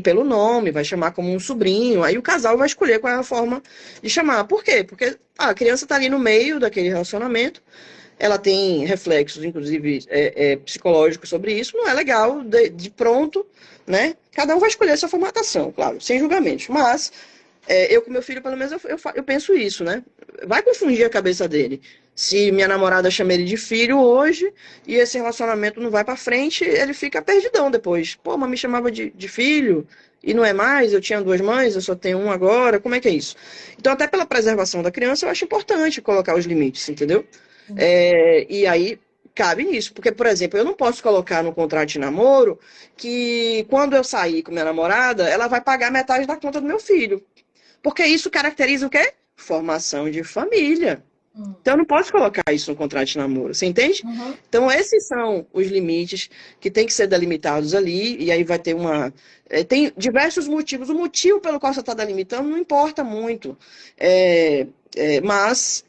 B: pelo nome, vai chamar como um sobrinho, aí o casal vai escolher qual é a forma de chamar. Por quê? Porque a criança está ali no meio daquele relacionamento, ela tem reflexos, inclusive, psicológicos sobre isso, não é legal de pronto, né? Cada um vai escolher essa formatação, claro, sem julgamentos, mas eu com meu filho, pelo menos, eu penso isso, né? Vai confundir a cabeça dele. Se minha namorada chama ele de filho hoje e esse relacionamento não vai pra frente, ele fica perdidão depois. Pô, mas me chamava de filho e não é mais, eu tinha duas mães, eu só tenho uma agora, como é que é isso? Então, até pela preservação da criança, eu acho importante colocar os limites, entendeu? E aí cabe nisso, porque, por exemplo, eu não posso colocar no contrato de namoro que quando eu sair com minha namorada, ela vai pagar metade da conta do meu filho. Porque isso caracteriza o quê? Formação de família.
A: Hum.
B: Então, eu não posso colocar isso no contrato de namoro, você entende?
A: Uhum.
B: Então, esses são os limites que têm que ser delimitados ali, e aí vai ter uma. Tem diversos motivos. O motivo pelo qual você está delimitando não importa muito, mas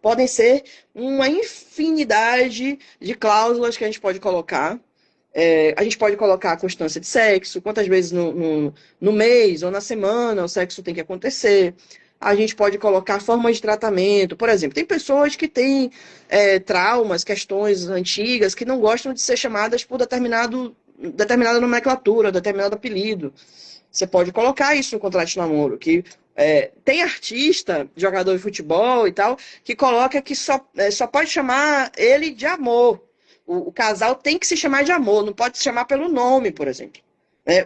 B: podem ser uma infinidade de cláusulas que a gente pode colocar. A gente pode colocar a constância de sexo, quantas vezes no mês ou na semana o sexo tem que acontecer. A gente pode colocar formas de tratamento. Por exemplo, tem pessoas que têm traumas, questões antigas, que não gostam de ser chamadas por determinada nomenclatura, determinado apelido. Você pode colocar isso no contrato de namoro, que tem artista, jogador de futebol e tal, que coloca que só pode chamar ele de amor. O casal tem que se chamar de amor, não pode se chamar pelo nome, por exemplo.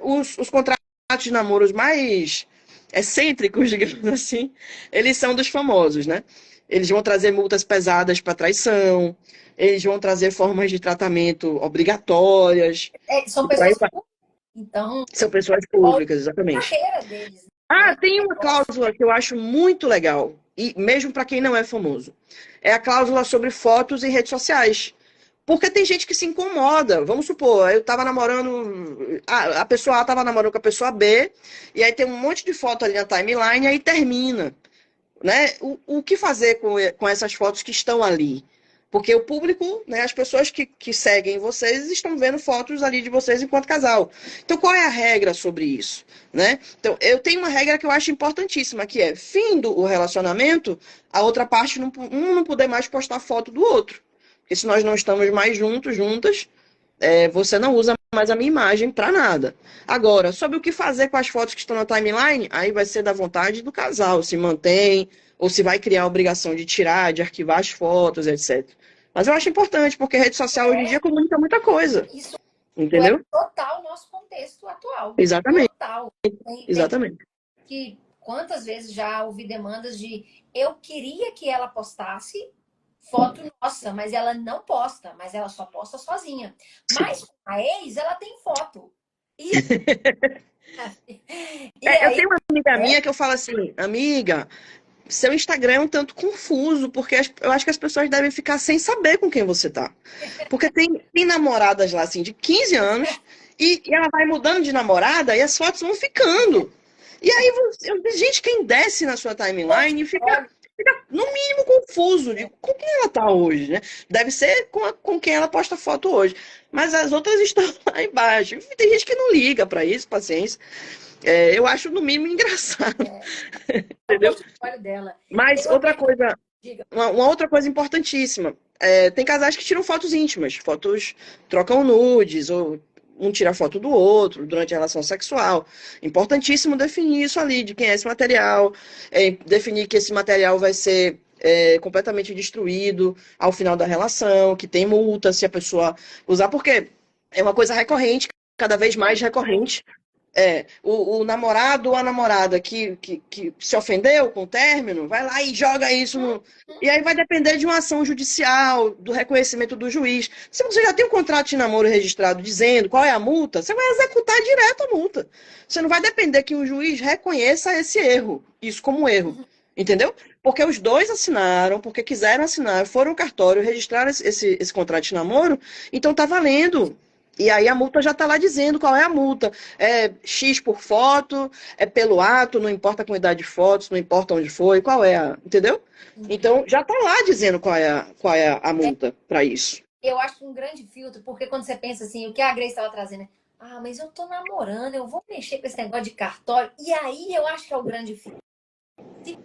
B: Os contratos de namoros mais excêntricos, digamos assim, eles são dos famosos, né? Eles vão trazer multas pesadas para traição, eles vão trazer formas de tratamento obrigatórias,
A: São
B: e por aí
A: pessoas
B: vai.
A: públicas, então,
B: São pessoas
A: qual
B: públicas,
A: a
B: exatamente.
A: carreira deles,
B: Ah,
A: né?
B: tem uma cláusula que eu acho muito legal, e mesmo para quem não é famoso. É a cláusula sobre fotos em redes sociais. Porque tem gente que se incomoda. Vamos supor, eu tava namorando. A pessoa A tava namorando com a pessoa B, e aí tem um monte de foto ali na timeline, e aí termina. Né? O que fazer com essas fotos que estão ali? Porque o público, né, as pessoas que seguem vocês estão vendo fotos ali de vocês enquanto casal. Então, qual é a regra sobre isso? Né? Então, eu tenho uma regra que eu acho importantíssima, que é, findo o relacionamento, a outra parte, um não poder mais postar foto do outro. Porque se nós não estamos mais juntos, juntas, você não usa mais a minha imagem para nada. Agora, sobre o que fazer com as fotos que estão na timeline, aí vai ser da vontade do casal, se mantém, ou se vai criar a obrigação de tirar, de arquivar as fotos, etc. Mas eu acho importante, porque rede social hoje em dia comunica muita coisa,
A: Isso é
B: entendeu?
A: total nosso contexto atual.
B: Exatamente,
A: Total. Tem
B: exatamente.
A: que quantas vezes já ouvi demandas de eu queria que ela postasse foto nossa, mas ela não posta, mas ela só posta sozinha. Mas com a ex, ela tem foto. E, e
B: Eu
A: aí,
B: tenho uma amiga
A: é,
B: minha que eu falo assim, amiga, seu Instagram é um tanto confuso, porque eu acho que as pessoas devem ficar sem saber com quem você tá. Porque tem namoradas lá, assim, de 15 anos, e ela vai mudando de namorada e as fotos vão ficando. E aí, gente, quem desce na sua timeline fica no mínimo confuso de com quem ela tá hoje, né? Deve ser com quem ela posta foto hoje. Mas as outras estão lá embaixo. Tem gente que não liga pra isso, paciência. Eu acho, no mínimo, engraçado,
A: é o
B: entendeu?
A: portfólio dela. Tem
B: Mas
A: uma
B: outra
A: pergunta,
B: coisa,
A: diga.
B: uma outra coisa importantíssima. Tem casais que tiram fotos íntimas, fotos trocam nudes, ou um tira foto do outro durante a relação sexual. Importantíssimo definir isso ali, de quem é esse material, definir que esse material vai ser completamente destruído ao final da relação, que tem multa se a pessoa usar, porque é uma coisa recorrente, cada vez mais recorrente. O namorado ou a namorada que se ofendeu com o término, vai lá e joga isso no. E aí vai depender de uma ação judicial, do reconhecimento do juiz. Se você já tem um contrato de namoro registrado dizendo qual é a multa, você vai executar direto a multa. Você não vai depender que o juiz reconheça esse erro, isso como erro. Entendeu? Porque os dois assinaram, porque quiseram assinar, foram ao cartório, registraram esse contrato de namoro, então tá valendo. E aí a multa já está lá dizendo qual é a multa. É X por foto, é pelo ato, não importa a quantidade de fotos, não importa onde foi, qual é a. Entendeu? Então já está lá dizendo qual é a multa para isso.
A: Eu acho um grande filtro, porque quando você pensa assim, o que a Grace estava trazendo, mas eu tô namorando, eu vou mexer com esse negócio de cartório. E aí eu acho que é o grande filtro. Se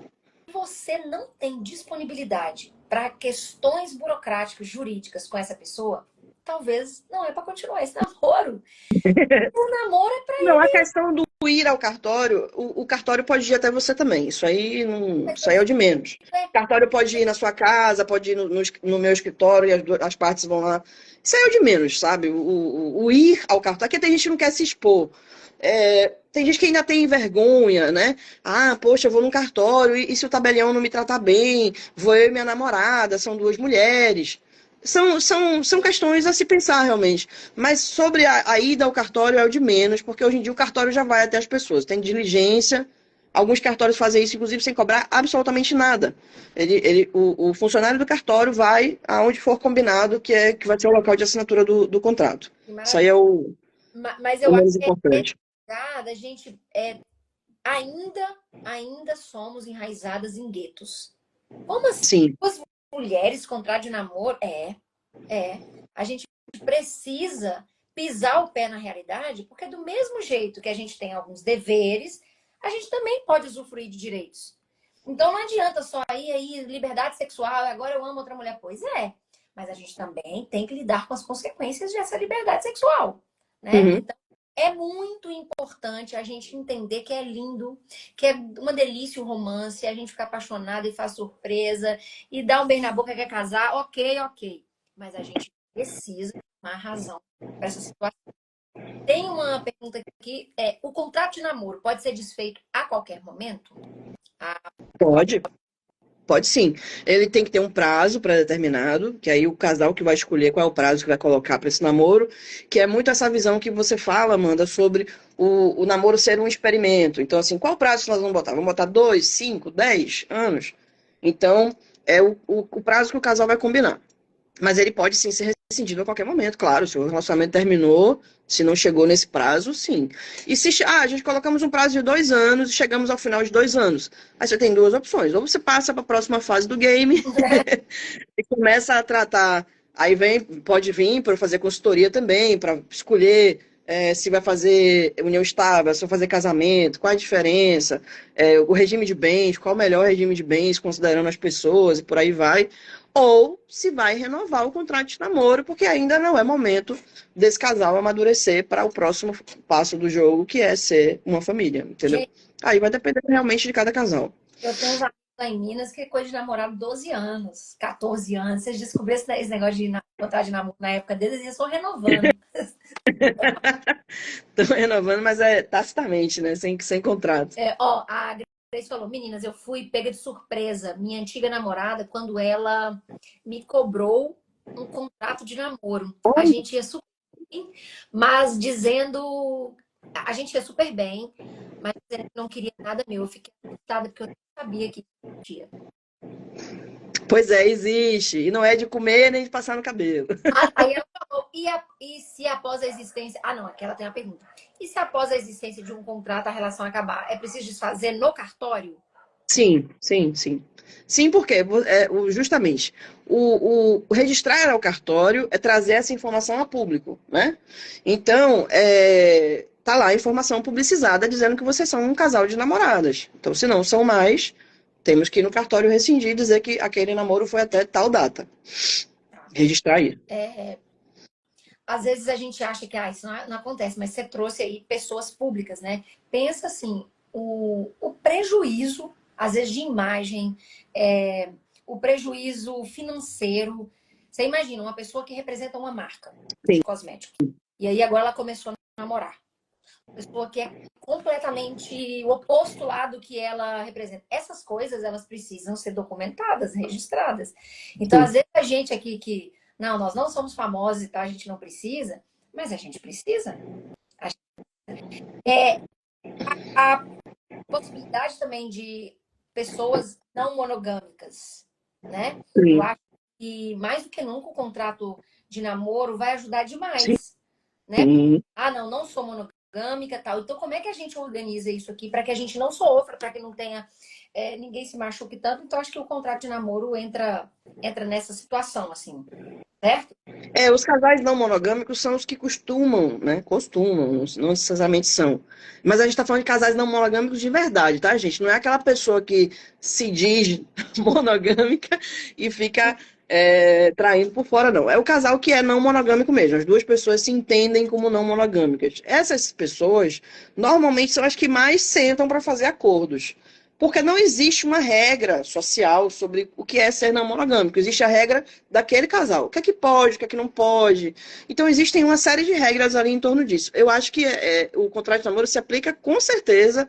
A: você não tem disponibilidade para questões burocráticas, jurídicas com essa pessoa, talvez não é para continuar esse namoro. O namoro é para
B: Não, a
A: ele.
B: questão do ir ao cartório, o cartório pode ir até você também. Isso aí, não, isso aí é o de menos.
A: Né?
B: O cartório pode ir na sua casa, pode ir no meu escritório e as partes vão lá. Isso aí é o de menos, sabe? O ir ao cartório. Aqui tem gente que não quer se expor. Tem gente que ainda tem vergonha, né? Ah, poxa, eu vou num cartório e se o tabelião não me tratar bem, vou eu e minha namorada, são duas mulheres. São questões a se pensar realmente. Mas sobre a ida ao cartório é o de menos, porque hoje em dia o cartório já vai até as pessoas. Tem diligência. Alguns cartórios fazem isso, inclusive, sem cobrar absolutamente nada. O funcionário do cartório vai aonde for combinado, que vai ser o local de assinatura do contrato.
A: Que
B: Isso aí é
A: maravilha. Mas
B: o
A: eu acho
B: menos
A: que
B: importante.
A: a gente ainda somos enraizadas em guetos. Como assim?
B: Sim.
A: As mulheres contrato de namoro? A gente precisa pisar o pé na realidade, porque do mesmo jeito que a gente tem alguns deveres, a gente também pode usufruir de direitos. Então não adianta só aí liberdade sexual, agora eu amo outra mulher. Pois é, mas a gente também tem que lidar com as consequências dessa liberdade sexual, né?
B: Uhum.
A: Então, é muito importante a gente entender que é lindo, que é uma delícia o romance, a gente ficar apaixonado e faz surpresa e dar um beijo na boca, quer casar, ok. Mas a gente precisa de uma razão para essa situação. Tem uma pergunta aqui, o contrato de namoro pode ser desfeito a qualquer momento? Ah,
B: Pode. Pode sim. Ele tem que ter um prazo pré-determinado, que aí o casal que vai escolher qual é o prazo que vai colocar para esse namoro, que é muito essa visão que você fala, Amanda, sobre o namoro ser um experimento. Então, assim, qual prazo que nós vamos botar? Vamos botar 2, 5, 10 anos? Então, é o prazo que o casal vai combinar. Mas ele pode sim ser rescindido a qualquer momento, claro. Se o relacionamento terminou, se não chegou nesse prazo, sim. E se a gente colocamos um prazo de 2 anos e chegamos ao final de 2 anos. Aí você tem duas opções. Ou você passa para a próxima fase do game e começa a tratar. Aí pode vir para fazer consultoria também, para escolher se vai fazer união estável, se vai fazer casamento, qual a diferença, o regime de bens, qual o melhor regime de bens, considerando as pessoas e por aí vai. Ou se vai renovar o contrato de namoro, porque ainda não é momento desse casal amadurecer para o próximo passo do jogo, que é ser uma família, entendeu?
A: gente,
B: Aí vai depender realmente de cada casal.
A: eu tenho uns amigos lá em Minas que é coisa de namorado 12 anos, 14 anos. Vocês descobriram esse negócio de contrato de namoro na época deles, eles estão renovando.
B: Estão renovando, mas é tacitamente, né? Sem contrato.
A: A Grace falou, meninas, eu fui pega de surpresa. Minha antiga namorada, quando ela me cobrou um contrato de namoro. A gente ia super bem, mas dizendo. A gente ia super bem, mas dizendo que não queria nada meu. Eu fiquei assustada porque eu não sabia que existia.
B: Pois é, existe. E não é de comer nem de passar no cabelo.
A: Aí ela falou, e se após a existência. Ah, não, aqui ela tem uma pergunta. E se após a existência de um contrato a relação acabar, é preciso desfazer no cartório?
B: Sim, sim, sim. Sim, porque justamente o registrar ao cartório é trazer essa informação a público, né? Então, tá lá a informação publicizada dizendo que vocês são um casal de namoradas. Então, se não são mais, temos que ir no cartório rescindir e dizer que aquele namoro foi até tal data. Registrar isso.
A: Às vezes a gente acha que isso não acontece, mas você trouxe aí pessoas públicas, né? Pensa assim, o prejuízo, às vezes de imagem, o prejuízo financeiro. Você imagina uma pessoa que representa uma marca
B: Sim.
A: de cosméticos. E aí agora ela começou a namorar. Uma pessoa que é completamente o oposto lá do que ela representa. Essas coisas, elas precisam ser documentadas, registradas. Então,
B: Sim.
A: às vezes a gente aqui que não, nós não somos famosos e tal, a gente não precisa, mas a gente precisa. A possibilidade também de pessoas não monogâmicas, né? Eu
B: Sim.
A: acho que mais do que nunca o contrato de namoro vai ajudar
B: Sim.
A: demais, né?
B: Sim.
A: Ah, não sou monogâmica, tal. Então, como é que a gente organiza isso aqui para que a gente não sofra, para que não tenha ninguém se machuque tanto? Então, acho que o contrato de namoro entra nessa situação, assim, certo?
B: Os casais não monogâmicos são os que costumam, né? Costumam, não necessariamente são. Mas a gente está falando de casais não monogâmicos de verdade, tá, gente? Não é aquela pessoa que se diz monogâmica e fica traindo por fora, não. É o casal que é não monogâmico mesmo. As duas pessoas se entendem como não monogâmicas. Essas pessoas, normalmente, são as que mais sentam para fazer acordos. Porque não existe uma regra social sobre o que é ser não monogâmico. Existe a regra daquele casal. O que é que pode, o que é que não pode. Então, existem uma série de regras ali em torno disso. Eu acho que o contrato de namoro se aplica com certeza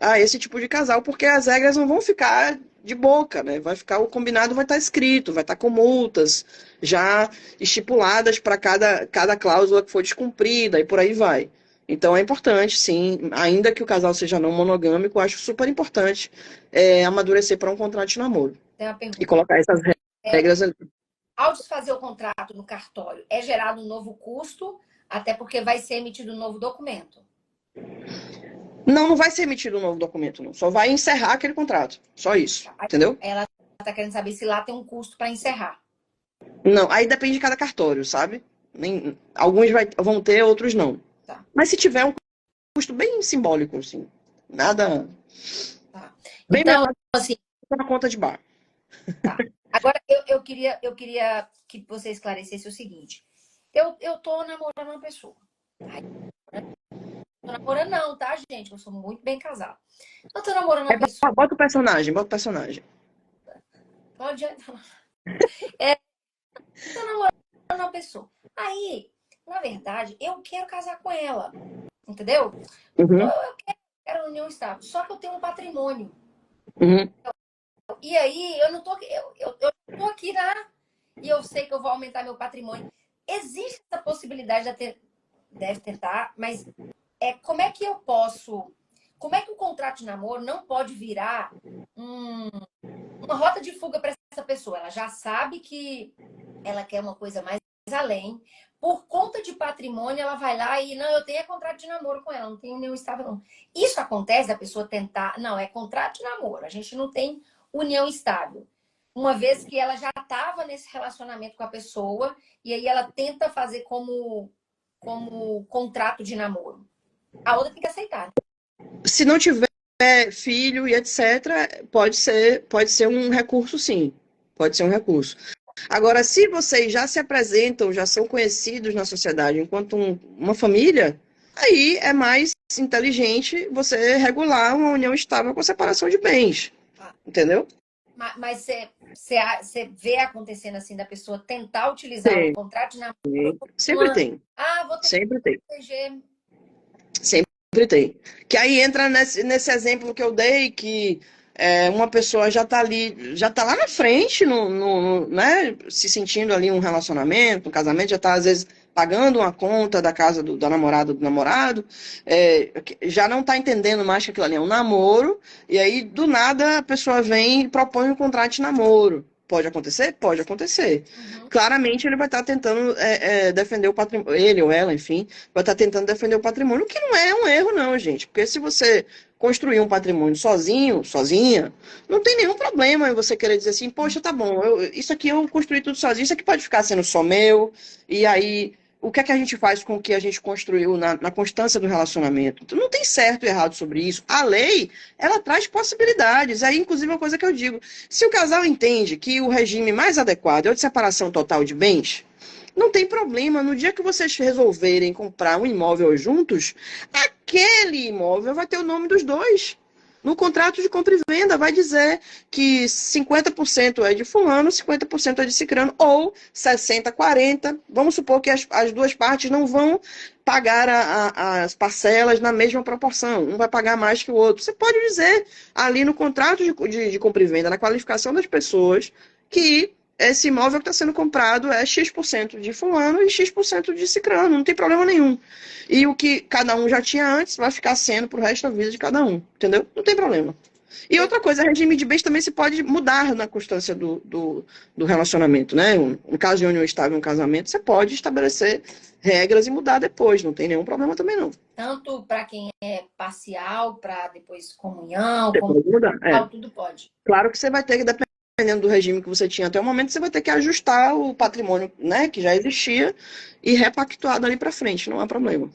B: a esse tipo de casal, porque as regras não vão ficar de boca, né? Vai ficar, o combinado vai estar escrito, vai estar com multas já estipuladas para cada cláusula que for descumprida e por aí vai. Então é importante, sim, ainda que o casal seja não monogâmico, eu acho super importante amadurecer para um contrato de namoro
A: Tem uma
B: e
A: pergunta.
B: colocar essas regras ali.
A: Ao desfazer o contrato no cartório, é gerado um novo custo, até porque vai ser emitido um novo documento.
B: Não, não vai ser emitido um novo documento, não. Só vai encerrar aquele contrato. Só isso, entendeu?
A: Ela está querendo saber se lá tem um custo para encerrar.
B: Não, aí depende de cada cartório, sabe? Alguns vão ter, outros não.
A: Tá.
B: Mas se tiver um custo bem simbólico, assim. Nada.
A: Tá.
B: Bem
A: Então,
B: menor
A: assim.
B: na conta de bar.
A: Tá. Agora, eu queria que você esclarecesse o seguinte. Eu tô namorando uma pessoa. Aí, tô namorando não, tá, gente? Eu sou muito bem casada. Eu tô namorando uma pessoa.
B: Bota o personagem, bota o personagem.
A: Não adianta. Tô namorando uma pessoa. Aí, na verdade, eu quero casar com ela. Entendeu?
B: Uhum,
A: Eu quero união estável. Só que eu tenho um patrimônio.
B: uhum.
A: E aí, eu não tô, eu tô aqui, né? E eu sei que eu vou aumentar meu patrimônio. Existe essa possibilidade de ter, deve tentar, mas como é que eu posso. Como é que o contrato de namoro não pode virar uma rota de fuga para essa pessoa? Ela já sabe que ela quer uma coisa mais além. Por conta de patrimônio, ela vai lá e não, eu tenho contrato de namoro com ela, não tenho nenhum estável, não. Isso acontece da pessoa tentar. Não, é contrato de namoro. A gente não tem união estável. Uma vez que ela já estava nesse relacionamento com a pessoa, e aí ela tenta fazer como contrato de namoro. A outra tem que aceitar.
B: Se não tiver filho e etc., pode ser um recurso, sim. Pode ser um recurso. Agora, se vocês já se apresentam, já são conhecidos na sociedade enquanto uma família, aí é mais inteligente você regular uma união estável com separação de bens. Entendeu?
A: Mas você vê acontecendo assim da pessoa tentar utilizar o
B: Tem.
A: contrato de namoro como
B: Sempre tem.
A: vou
B: Sempre tem.
A: proteger.
B: Sempre tem. Que aí entra nesse exemplo que eu dei, que uma pessoa já está ali, já está lá na frente, né, se sentindo ali um relacionamento, um casamento, já está às vezes pagando uma conta da casa da namorada do namorado, já não está entendendo mais que aquilo ali é um namoro, e aí do nada a pessoa vem e propõe um contrato de namoro. Pode acontecer? Pode acontecer.
A: Uhum.
B: Claramente ele vai estar tentando defender o patrimônio, ele ou ela, enfim, vai estar tentando defender o patrimônio, o que não é um erro, não, gente. Porque se você construir um patrimônio sozinho, sozinha, não tem nenhum problema em você querer dizer assim, poxa, tá bom, isso aqui eu construí tudo sozinho, isso aqui pode ficar sendo só meu, e aí o que é que a gente faz com o que a gente construiu na constância do relacionamento? Então, não tem certo e errado sobre isso. A lei, ela traz possibilidades. Aí, inclusive, uma coisa que eu digo, se o casal entende que o regime mais adequado é o de separação total de bens, não tem problema. No dia que vocês resolverem comprar um imóvel juntos, aquele imóvel vai ter o nome dos dois. No contrato de compra e venda vai dizer que 50% é de fulano, 50% é de cicrano, ou 60-40. Vamos supor que as duas partes não vão pagar as parcelas na mesma proporção. Um vai pagar mais que o outro. Você pode dizer ali no contrato de compra e venda, na qualificação das pessoas, que esse imóvel que está sendo comprado é X% de fulano e X% de cicrano, não tem problema nenhum. E o que cada um já tinha antes vai ficar sendo pro resto da vida de cada um, entendeu? Não tem problema. E outra coisa, regime de bens também se pode mudar na constância do relacionamento, né? No caso de união estável, um casamento, você pode estabelecer regras e mudar depois, não tem nenhum problema também não.
A: Tanto para quem é parcial, para depois comunhão,
B: Depois mudar,
A: tudo pode.
B: Claro que você vai ter que, dependendo do regime que você tinha até o momento, você vai ter que ajustar o patrimônio, né, que já existia e repactuar dali para frente, não há problema.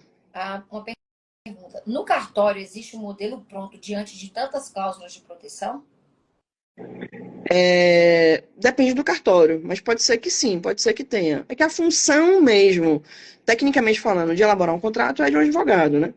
A: Uma pergunta. No cartório existe um modelo pronto diante de tantas cláusulas de proteção?
B: Depende do cartório, mas pode ser que sim, pode ser que tenha. É que a função mesmo, tecnicamente falando, de elaborar um contrato é de um advogado, né?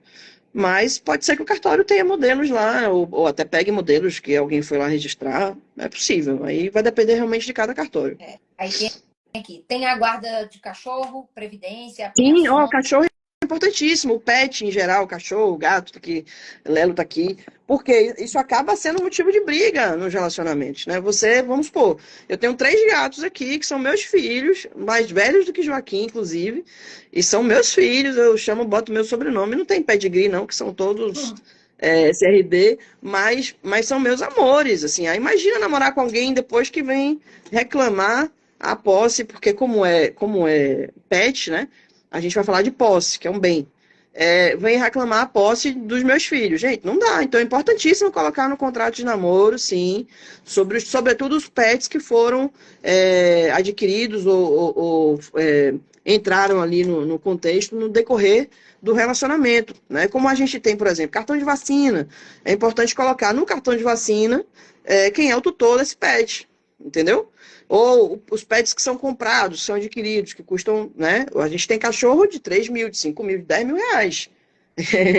B: Mas pode ser que o cartório tenha modelos lá, ou até pegue modelos que alguém foi lá registrar. É possível. Aí vai depender realmente de cada cartório.
A: Aí tem aqui, tem a guarda de cachorro, previdência,
B: Sim, ó,
A: aplicação.
B: cachorro é importantíssimo, o pet em geral, o cachorro, o gato, tá aqui, Lelo tá aqui, porque isso acaba sendo motivo de briga nos relacionamentos, né? Você, vamos supor, eu tenho 3 gatos aqui, que são meus filhos, mais velhos do que Joaquim, inclusive, e são meus filhos, eu chamo, boto meu sobrenome, não tem pedigree não, que são todos CRD, mas são meus amores, assim, aí imagina namorar com alguém depois que vem reclamar a posse, porque como é pet, né? A gente vai falar de posse, que é um bem. Vem reclamar a posse dos meus filhos. Gente, não dá. Então é importantíssimo colocar no contrato de namoro, sim, sobretudo os pets que foram adquiridos ou entraram ali no contexto no decorrer do relacionamento. Né? Como a gente tem, por exemplo, cartão de vacina. É importante colocar no cartão de vacina quem é o tutor desse pet. Entendeu? Ou os pets que são comprados, são adquiridos, que custam, né? A gente tem cachorro de 3 mil, de 5 mil, de 10 mil reais.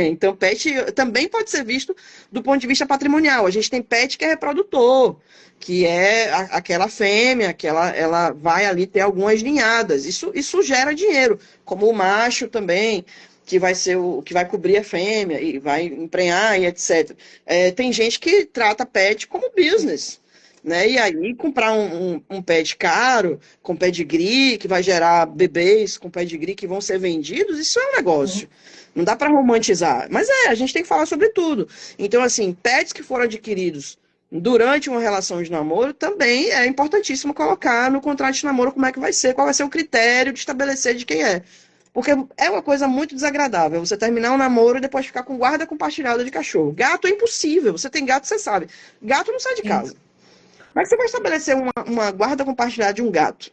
B: Então, pet também pode ser visto do ponto de vista patrimonial. A gente tem pet que é reprodutor, que é aquela fêmea, que ela vai ali ter algumas ninhadas. Isso gera dinheiro, como o macho também, que vai ser o que vai cobrir a fêmea e vai emprenhar e etc. Tem gente que trata pet como business. Né? E aí, comprar um pet caro, com pedigree, que vai gerar bebês com pedigree que vão ser vendidos, isso é um negócio. Não dá para romantizar. Mas a gente tem que falar sobre tudo. Então, assim, pets que foram adquiridos durante uma relação de namoro, também é importantíssimo colocar no contrato de namoro como é que vai ser, qual vai ser o critério de estabelecer de quem é. Porque é uma coisa muito desagradável você terminar um namoro e depois ficar com guarda compartilhada de cachorro. Gato é impossível. Você tem gato, você sabe. Gato não sai de casa. Como é que você vai estabelecer uma guarda compartilhada de um gato?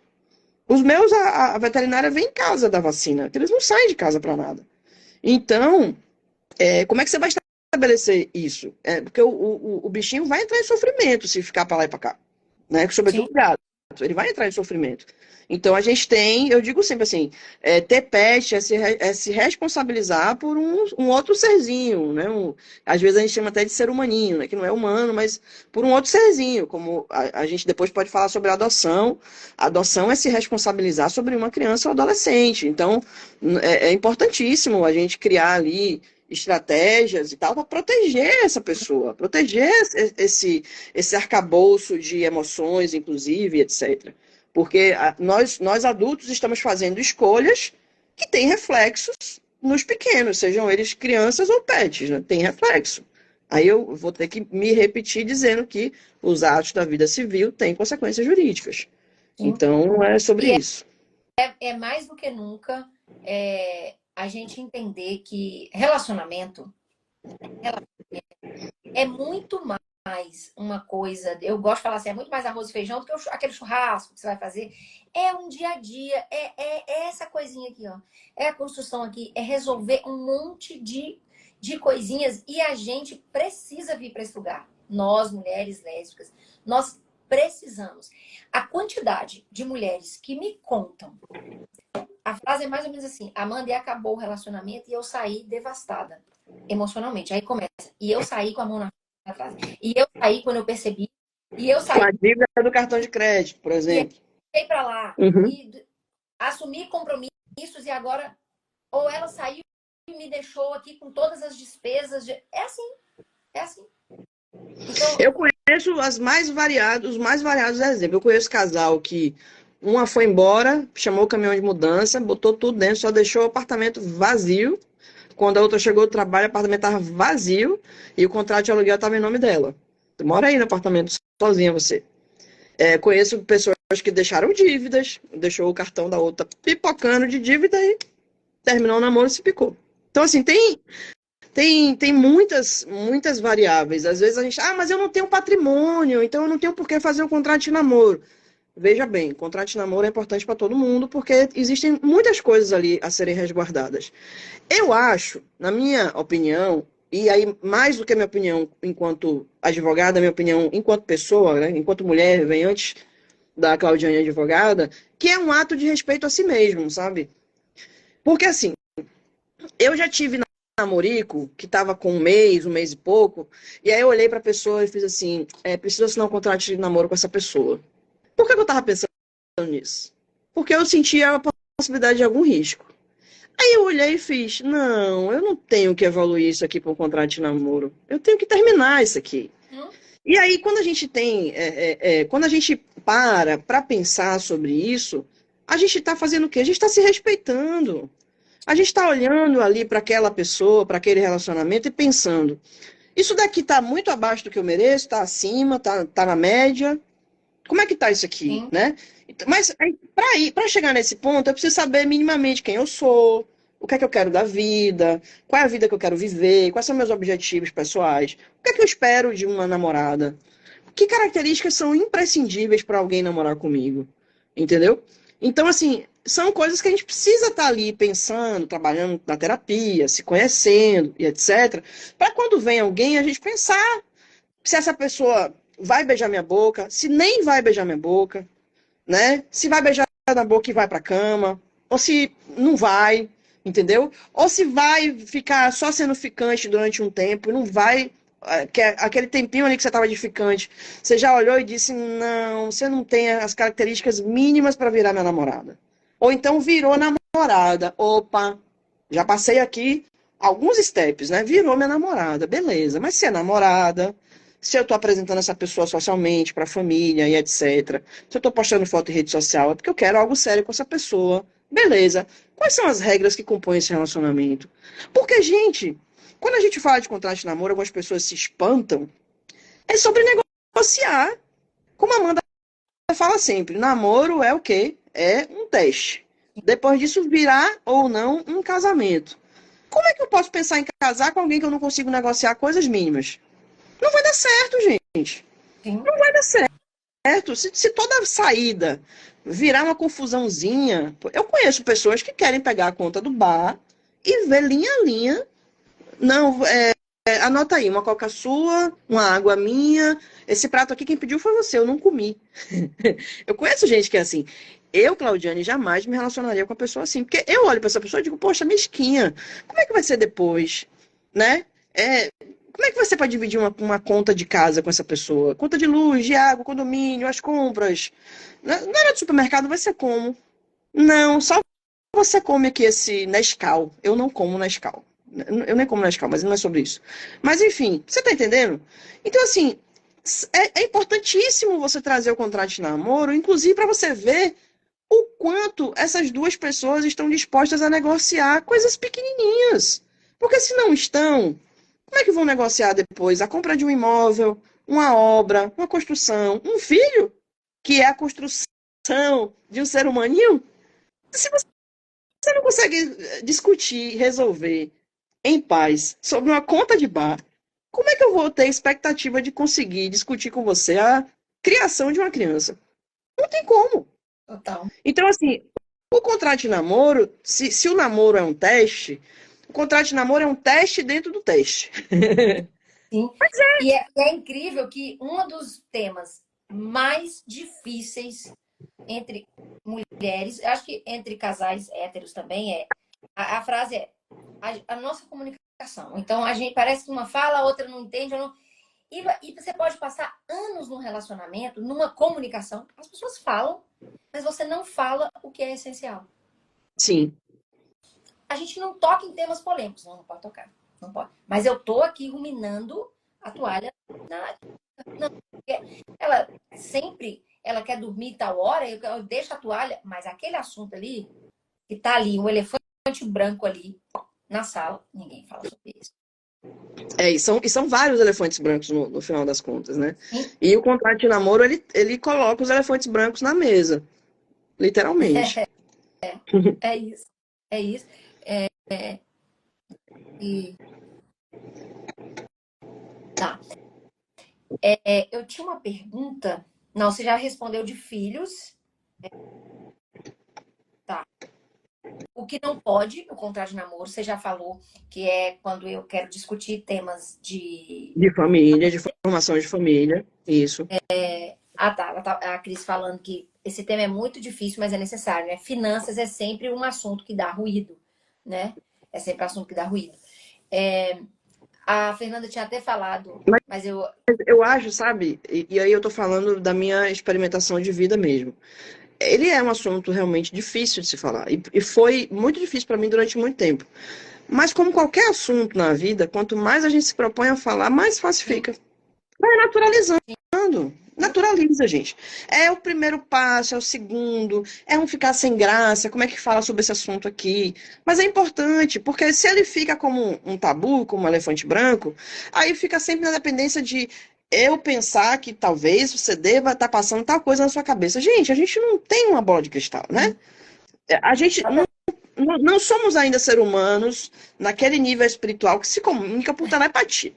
B: Os meus, a veterinária vem em casa da vacina, porque eles não saem de casa para nada. Então, como é que você vai estabelecer isso? Porque o bichinho vai entrar em sofrimento se ficar para lá e para cá. Né? Sobretudo o gato. Ele vai entrar em sofrimento. Então, a gente tem, eu digo sempre assim, ter pet se responsabilizar por um outro serzinho, né? Às vezes a gente chama até de ser humaninho, né? Que não é humano, mas por um outro serzinho, como a gente depois pode falar sobre a adoção. A adoção é se responsabilizar sobre uma criança ou adolescente. Então, é importantíssimo a gente criar ali estratégias e tal para proteger essa pessoa, proteger esse arcabouço de emoções, inclusive, etc. Porque nós adultos estamos fazendo escolhas que têm reflexos nos pequenos, sejam eles crianças ou pets, né? Tem reflexo. Aí eu vou ter que me repetir dizendo que os atos da vida civil têm consequências jurídicas.
A: Sim.
B: Então, é sobre isso.
A: É mais do que nunca a gente entender que relacionamento é muito mais uma coisa. Eu gosto de falar assim, é muito mais arroz e feijão do que aquele churrasco que você vai fazer. É um dia a dia, é essa coisinha aqui, ó. É a construção aqui, é resolver um monte de coisinhas e a gente precisa vir para esse lugar. Nós, mulheres lésbicas, nós precisamos. A quantidade de mulheres que me contam. A frase é mais ou menos assim: Amanda, e acabou o relacionamento e eu saí devastada emocionalmente. Aí começa. E eu saí com a mão na atrás. E eu saí quando eu percebi. E eu saí.
B: Com a dívida do cartão de crédito, por exemplo.
A: E para lá.
B: Uhum.
A: E assumi compromissos e agora ou ela saiu e me deixou aqui com todas as despesas. É assim. É assim.
B: Então, eu conheço os mais variados exemplos. Eu conheço casal que uma foi embora, chamou o caminhão de mudança, botou tudo dentro, só deixou o apartamento vazio. Quando a outra chegou do trabalho, o apartamento estava vazio e o contrato de aluguel estava em nome dela. Tu mora aí no apartamento sozinha você. Conheço pessoas que deixaram dívidas, deixou o cartão da outra pipocando de dívida e terminou o namoro e se picou. Então, assim, tem muitas variáveis. Às vezes a gente, mas eu não tenho patrimônio, então eu não tenho por que fazer o contrato de namoro. Veja bem, contrato de namoro é importante para todo mundo, porque existem muitas coisas ali a serem resguardadas. Eu acho, na minha opinião, e aí mais do que a minha opinião enquanto advogada, a minha opinião enquanto pessoa, né, enquanto mulher, vem antes da Claudiane advogada, que é um ato de respeito a si mesmo, sabe? Porque assim, eu já tive namorico que tava com um mês e pouco, e aí eu olhei pra pessoa e fiz assim, preciso assinar um contrato de namoro com essa pessoa. Por que eu tava pensando nisso? Porque eu sentia a possibilidade de algum risco. Aí eu olhei e fiz, não, eu não tenho que evoluir isso aqui para um contrato de namoro. Eu tenho que terminar isso aqui. E aí, quando a gente tem, quando a gente para pensar sobre isso, a gente está fazendo o quê? A gente está se respeitando. A gente está olhando ali para aquela pessoa, para aquele relacionamento e pensando, isso daqui está muito abaixo do que eu mereço, está acima, está na média. Como é que está isso aqui,
A: Sim.
B: né? Mas para chegar nesse ponto, eu preciso saber minimamente quem eu sou, o que é que eu quero da vida, qual é a vida que eu quero viver, quais são meus objetivos pessoais, o que é que eu espero de uma namorada, que características são imprescindíveis para alguém namorar comigo, entendeu? Então, assim, são coisas que a gente precisa estar ali pensando, trabalhando na terapia, se conhecendo e etc. Para quando vem alguém, a gente pensar se essa pessoa vai beijar minha boca, se nem vai beijar minha boca, né? Se vai beijar na boca e vai pra cama, ou se não vai, entendeu? Ou se vai ficar só sendo ficante durante um tempo, não vai. Que é aquele tempinho ali que você estava de ficante, você já olhou e disse: não, você não tem as características mínimas para virar minha namorada. Ou então virou namorada. Opa, já passei aqui alguns steps, né? Virou minha namorada, beleza. Mas se é namorada, se eu estou apresentando essa pessoa socialmente, para a família e etc. Se eu estou postando foto em rede social, é porque eu quero algo sério com essa pessoa. Beleza. Quais são as regras que compõem esse relacionamento? Porque, gente, quando a gente fala de contrato de namoro, algumas pessoas se espantam. É sobre negociar. Como a Amanda fala sempre, namoro é o quê? É um teste. Depois disso, virá ou não um casamento. Como é que eu posso pensar em casar com alguém que eu não consigo negociar coisas mínimas? Não vai dar certo, gente.
A: Sim.
B: Não vai dar certo. Se toda saída virar uma confusãozinha. Eu conheço pessoas que querem pegar a conta do bar e ver linha a linha. Não, anota aí, uma coca sua, uma água minha. Esse prato aqui, quem pediu foi você, eu não comi. Eu conheço gente que é assim. Eu, Claudiane, jamais me relacionaria com uma pessoa assim. Porque eu olho para essa pessoa e digo, poxa, mesquinha. Como é que vai ser depois? Né? Como é que vai ser para dividir uma conta de casa com essa pessoa? Conta de luz, de água, condomínio, as compras. Na hora do supermercado vai ser como? Não, só você come aqui esse Nescau. Eu não como Nescau. Eu nem como Nescau, mas não é sobre isso. Mas enfim, você tá entendendo? Então, assim, é importantíssimo você trazer o contrato de namoro, inclusive para você ver o quanto essas duas pessoas estão dispostas a negociar coisas pequenininhas. Porque se não estão, como é que vão negociar depois a compra de um imóvel, uma obra, uma construção, um filho, que é a construção de um ser humaninho? Se você não consegue discutir, resolver em paz sobre uma conta de bar, como é que eu vou ter expectativa de conseguir discutir com você a criação de uma criança? Não tem como.
A: Total.
B: Então, assim, o contrato de namoro, se o namoro é um teste, o contrato de namoro é um teste dentro do teste.
A: Sim. E é incrível que um dos temas mais difíceis entre mulheres, acho que entre casais héteros também a frase é a nossa comunicação. Então a gente parece que uma fala, a outra não entende, e você pode passar anos num relacionamento, numa comunicação. As pessoas falam, mas você não fala o que é essencial.
B: Sim.
A: A gente não toca em temas polêmicos, não pode tocar, não pode. Mas eu tô aqui ruminando a toalha na não, ela sempre ela quer dormir tal hora, eu deixo a toalha, mas aquele assunto ali que tá ali, um elefante branco ali na sala, ninguém fala sobre isso.
B: E são vários elefantes brancos no final das contas, né?
A: Sim.
B: E o contrato de namoro, ele coloca os elefantes brancos na mesa, literalmente.
A: É isso. É isso. E tá. Eu tinha uma pergunta. Não, você já respondeu de filhos. Tá. O que não pode no contrato de namoro, você já falou, que é quando eu quero discutir temas de...
B: De família, de formação de família, isso.
A: Ah, tá, a Cris falando que esse tema é muito difícil, mas é necessário, né? Finanças é sempre um assunto que dá ruído, né? É sempre um assunto que dá ruído. A Fernanda tinha até falado, mas
B: Eu acho, sabe, e aí eu tô falando da minha experimentação de vida mesmo. Ele é um assunto realmente difícil de se falar, e foi muito difícil para mim durante muito tempo. Mas como qualquer assunto na vida, quanto mais a gente se propõe a falar, mais fácil fica. Vai naturalizando. Naturaliza, gente. É o primeiro passo, é o segundo, é um ficar sem graça, como é que fala sobre esse assunto aqui. Mas é importante, porque se ele fica como um tabu, como um elefante branco, aí fica sempre na dependência de eu pensar que talvez você deva estar passando tal coisa na sua cabeça. Gente, a gente não tem uma bola de cristal, né? A gente não somos ainda seres humanos naquele nível espiritual que se comunica por telepatia.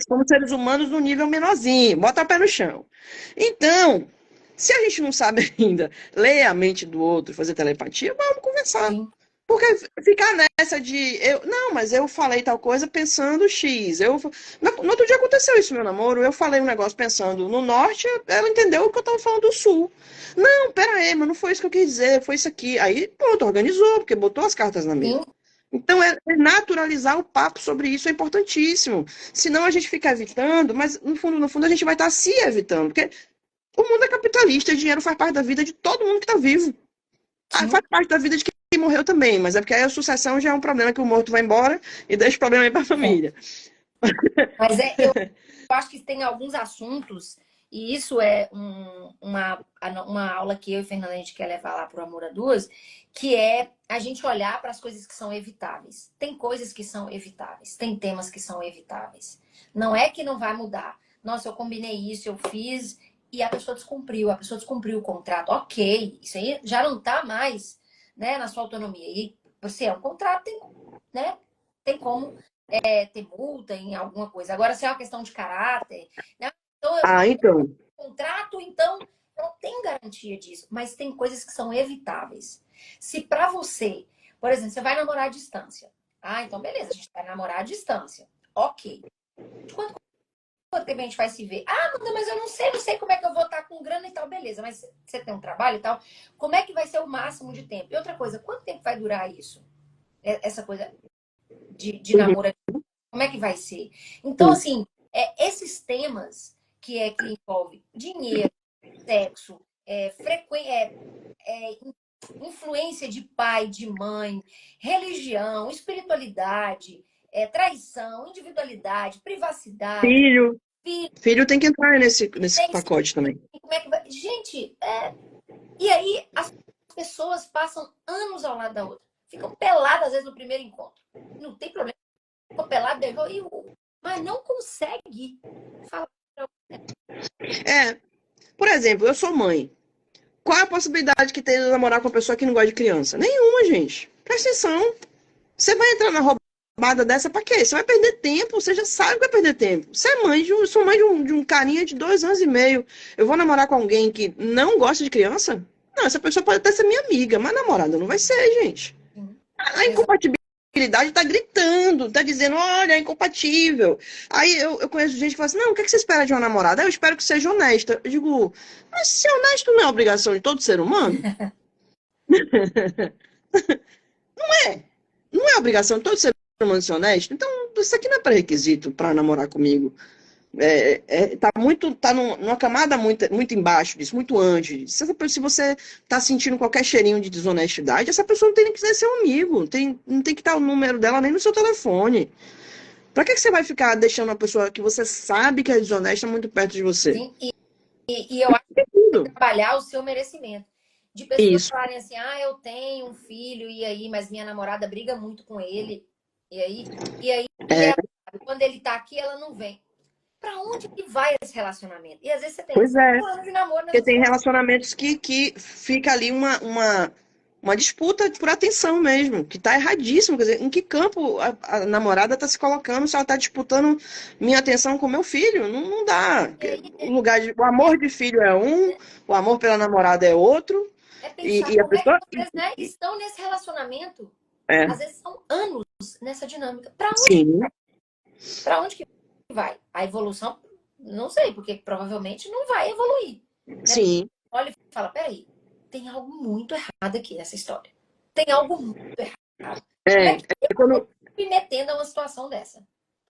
B: Somos seres humanos no nível menorzinho, bota o pé no chão. Então, se a gente não sabe ainda ler a mente do outro, fazer telepatia, vamos conversar.
A: sim,
B: Porque ficar nessa de não, mas eu falei tal coisa pensando X. No outro dia aconteceu isso, meu namoro. Eu falei um negócio pensando no norte, ela entendeu o que eu estava falando do sul. Não, pera aí, mas não foi isso que eu quis dizer, foi isso aqui. Aí, pronto, organizou, porque botou as cartas na mesa.
A: sim,
B: Então, naturalizar o papo sobre isso é importantíssimo. Senão a gente fica evitando, mas no fundo, a gente vai estar se evitando. Porque o mundo é capitalista e dinheiro faz parte da vida de todo mundo que está vivo.
A: sim.
B: Faz parte da vida de quem morreu também, mas é porque aí a sucessão já é um problema que o morto vai embora e deixa o problema aí para a família.
A: Mas eu acho que tem alguns assuntos, e isso é uma aula que eu e Fernanda a gente quer levar lá para o Amor a Duas, que é a gente olhar para as coisas que são evitáveis. Tem coisas que são evitáveis, tem temas que são evitáveis. Não é que não vai mudar. Nossa, eu combinei isso, eu fiz, e a pessoa descumpriu o contrato. Ok, isso aí já não está mais, né, na sua autonomia. E você é um contrato, né, tem como ter multa em alguma coisa. Agora, se é uma questão de caráter, né? Então, eu
B: Então.
A: contrato, então eu não tenho garantia disso. Mas tem coisas que são evitáveis. Se para você, por exemplo, você vai namorar à distância. Ah, então beleza, a gente vai namorar à distância. Ok. Quanto tempo a gente vai se ver? Ah, mas eu não sei como é que eu vou estar com grana e tal, beleza. Mas você tem um trabalho e tal. Como é que vai ser o máximo de tempo? E outra coisa, quanto tempo vai durar isso? Essa coisa de namoro, como é que vai ser? Então, assim, esses temas que envolve dinheiro, sexo, influência de pai, de mãe, religião, espiritualidade, traição, individualidade, privacidade,
B: Filho.
A: filho,
B: Filho tem que entrar nesse pacote também.
A: como é que vai... Gente, e aí as pessoas passam anos ao lado da outra. Ficam peladas, às vezes, no primeiro encontro. Não tem problema. Ficou pelado, mas não consegue falar.
B: Por exemplo, eu sou mãe. Qual é a possibilidade que tem de namorar com uma pessoa que não gosta de criança? Nenhuma, gente. Presta atenção. Você vai entrar na roubada dessa pra quê? Você vai perder tempo, você já sabe que vai perder tempo. Você é mãe sou mãe de um carinha de 2 anos e meio. Eu vou namorar com alguém que não gosta de criança? Não, essa pessoa pode até ser minha amiga, mas namorada não vai ser, gente. A incompatibilidade tá gritando, tá dizendo, olha, é incompatível. Aí eu conheço gente que fala assim, não, o que você espera de uma namorada? Eu espero que seja honesta. Eu digo, mas ser honesto não é obrigação de todo ser humano? Não é obrigação de todo ser humano ser honesto? Então, isso aqui não é pré-requisito para namorar comigo. Tá numa camada muito embaixo disso, muito antes disso. Se você tá sentindo qualquer cheirinho de desonestidade, essa pessoa não tem nem que ser seu amigo, não tem que estar o número dela nem no seu telefone. Pra que você vai ficar deixando uma pessoa que você sabe que é desonesta muito perto de você?
A: Sim, e eu acho que tem que trabalhar o seu merecimento. De pessoas
B: Isso.
A: falarem assim, eu tenho um filho, e aí, mas minha namorada briga muito com ele. E aí quando ele tá aqui, ela não vem. Pra onde que vai esse relacionamento? E às vezes você tem
B: Pois é.
A: 5 anos de namoro
B: Porque
A: nessa
B: tem
A: situação.
B: relacionamentos que fica ali uma disputa por atenção mesmo, que tá erradíssimo. Quer dizer, em que campo a namorada tá se colocando se ela tá disputando minha atenção com meu filho? Não dá. O amor de filho é um, o amor pela namorada é outro.
A: Pensar
B: E a
A: como é que
B: pessoa.
A: vocês, né, estão nesse relacionamento.
B: É,
A: Às vezes são anos nessa dinâmica. Para onde,
B: sim,
A: para onde que vai? A evolução, não sei, porque provavelmente não vai evoluir. Né?
B: sim.
A: Olha e fala, peraí, tem algo muito errado aqui nessa história. Tem algo muito errado. Como é
B: É,
A: que eu
B: é
A: tô
B: quando,
A: me metendo a uma situação dessa?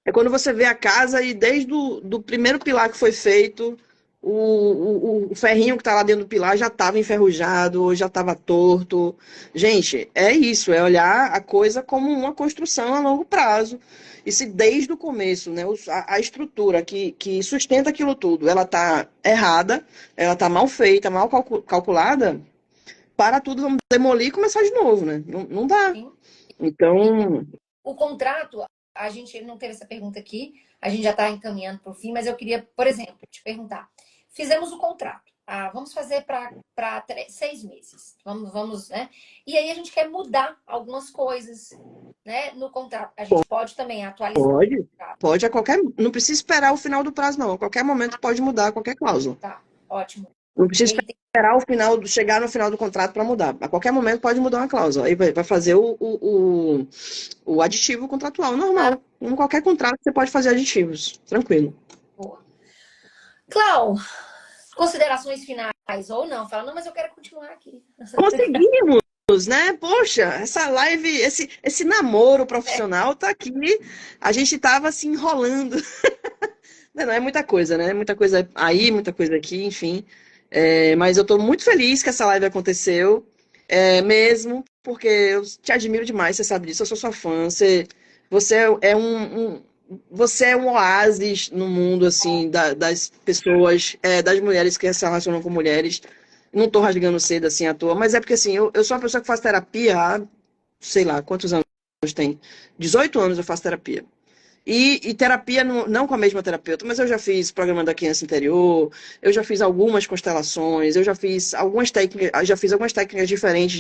B: é quando você vê a casa e desde do primeiro pilar que foi feito, o ferrinho que está lá dentro do pilar já estava enferrujado, ou já estava torto. Gente, é isso, é olhar a coisa como uma construção a longo prazo. E se desde o começo, né, a estrutura que sustenta aquilo tudo, ela está errada, ela está mal feita, mal calculada, para tudo, vamos demolir e começar de novo, né? Não, não dá.
A: Sim. E
B: Então,
A: o contrato, a gente não teve essa pergunta aqui, a gente já está encaminhando para o fim, mas eu queria, por exemplo, te perguntar. Fizemos o contrato. Vamos fazer para 6 meses. Vamos, né? E aí a gente quer mudar algumas coisas, né, no contrato. A gente pode também atualizar o
B: pode,
A: contrato.
B: pode a qualquer, não precisa esperar o final do prazo, não. A qualquer momento pode mudar qualquer cláusula.
A: Tá, ótimo.
B: Não
A: E
B: precisa
A: aí tem.
B: esperar o final, chegar no final do contrato para mudar. A qualquer momento pode mudar uma cláusula. Aí vai fazer o aditivo contratual
A: Ah,
B: normal. Em qualquer contrato você pode fazer aditivos, tranquilo.
A: boa. Clau, considerações finais ou não? Fala, não, mas eu quero continuar aqui.
B: Conseguimos, né? Poxa, essa live, esse namoro profissional tá aqui. A gente tava se enrolando. Não, é muita coisa, né? Muita coisa aí, muita coisa aqui, enfim. Mas eu tô muito feliz que essa live aconteceu, mesmo, porque eu te admiro demais, você sabe disso, eu sou sua fã. Você é você é um oásis no mundo, assim, das pessoas, das mulheres que se relacionam com mulheres. Não tô rasgando cedo, assim, à toa, mas é porque, assim, eu sou uma pessoa que faz terapia há, sei lá, quantos anos tem? 18 anos eu faço terapia. E terapia não com a mesma terapeuta, mas eu já fiz programa da criança interior, eu já fiz algumas constelações, eu já fiz algumas técnicas diferentes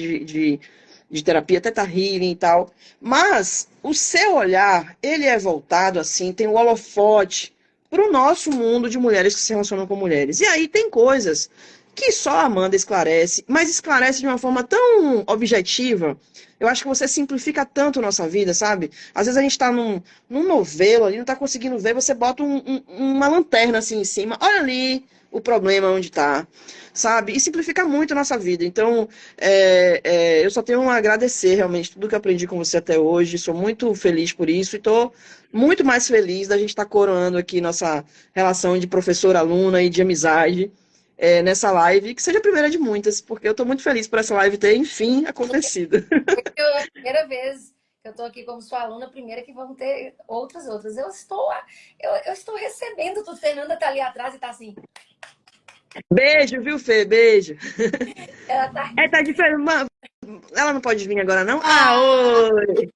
B: de terapia, teta healing e tal. Mas o seu olhar, ele é voltado assim, tem o holofote para o nosso mundo de mulheres que se relacionam com mulheres. E aí tem coisas que só a Amanda esclarece, mas esclarece de uma forma tão objetiva. Eu acho que você simplifica tanto a nossa vida, sabe? Às vezes a gente está num novelo ali, não está conseguindo ver, você bota uma lanterna assim em cima, olha ali o problema onde está, sabe? E simplifica muito a nossa vida. Então, eu só tenho a agradecer realmente tudo que eu aprendi com você até hoje, sou muito feliz por isso e estou muito mais feliz da gente estar coroando aqui nossa relação de professor-aluna e de amizade. Nessa live, que seja a primeira de muitas, porque eu estou muito feliz por essa live ter, enfim, acontecido.
A: É a primeira vez que eu estou aqui como sua aluna, primeira que vão ter outras. Eu estou recebendo tudo. Fernanda tá ali atrás e tá assim.
B: Beijo, viu, Fê? Beijo.
A: Ela tá.
B: Tá diferente. Ela não pode vir agora, não? Ah,
C: Ah,
B: oi!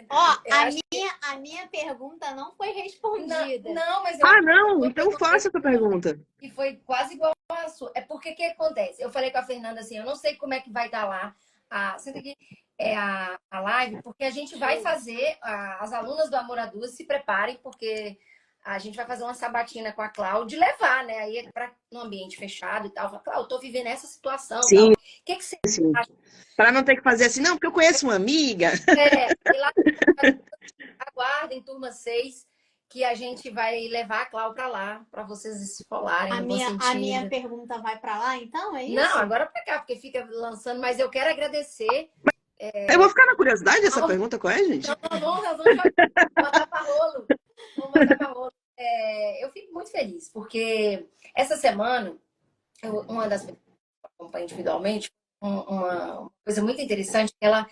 C: ó,
A: Eu acho que.
C: a minha pergunta não foi
A: Não,
C: respondida.
A: não, mas
B: Ah,
A: eu
B: não?
A: tô
B: Então faça a tua pergunta.
A: e foi quase igual a sua. É porque o que acontece? Eu falei com a Fernanda assim, eu não sei como é que vai estar lá. Senta aqui, a live, porque a gente vai fazer, as alunas do Amor a Duas se preparem, porque a gente vai fazer uma sabatina com a Cláudia, levar, né? Aí para um ambiente fechado e tal. Fala, Cláudia, eu tô vivendo essa situação e tal.
B: Sim,
A: O que você
B: sim.
A: acha?
B: Para não ter que fazer assim, não, porque eu conheço uma amiga.
A: E lá aguardem, turma 6 que a gente vai levar a Cláudia para lá, para vocês esfolarem
C: A
A: no bom
C: minha
A: sentido.
C: pergunta vai para lá, então, é
A: Não,
C: isso?
A: agora para cá, porque fica lançando, mas eu quero agradecer.
B: Eu vou ficar na curiosidade dessa
A: Ao...
B: pergunta, qual é, gente?
A: Não, vamos botar para rolo. Vamos botar para rolo. Eu fico muito feliz, porque essa semana, uma das pessoas que eu acompanho individualmente, uma coisa muito interessante, ela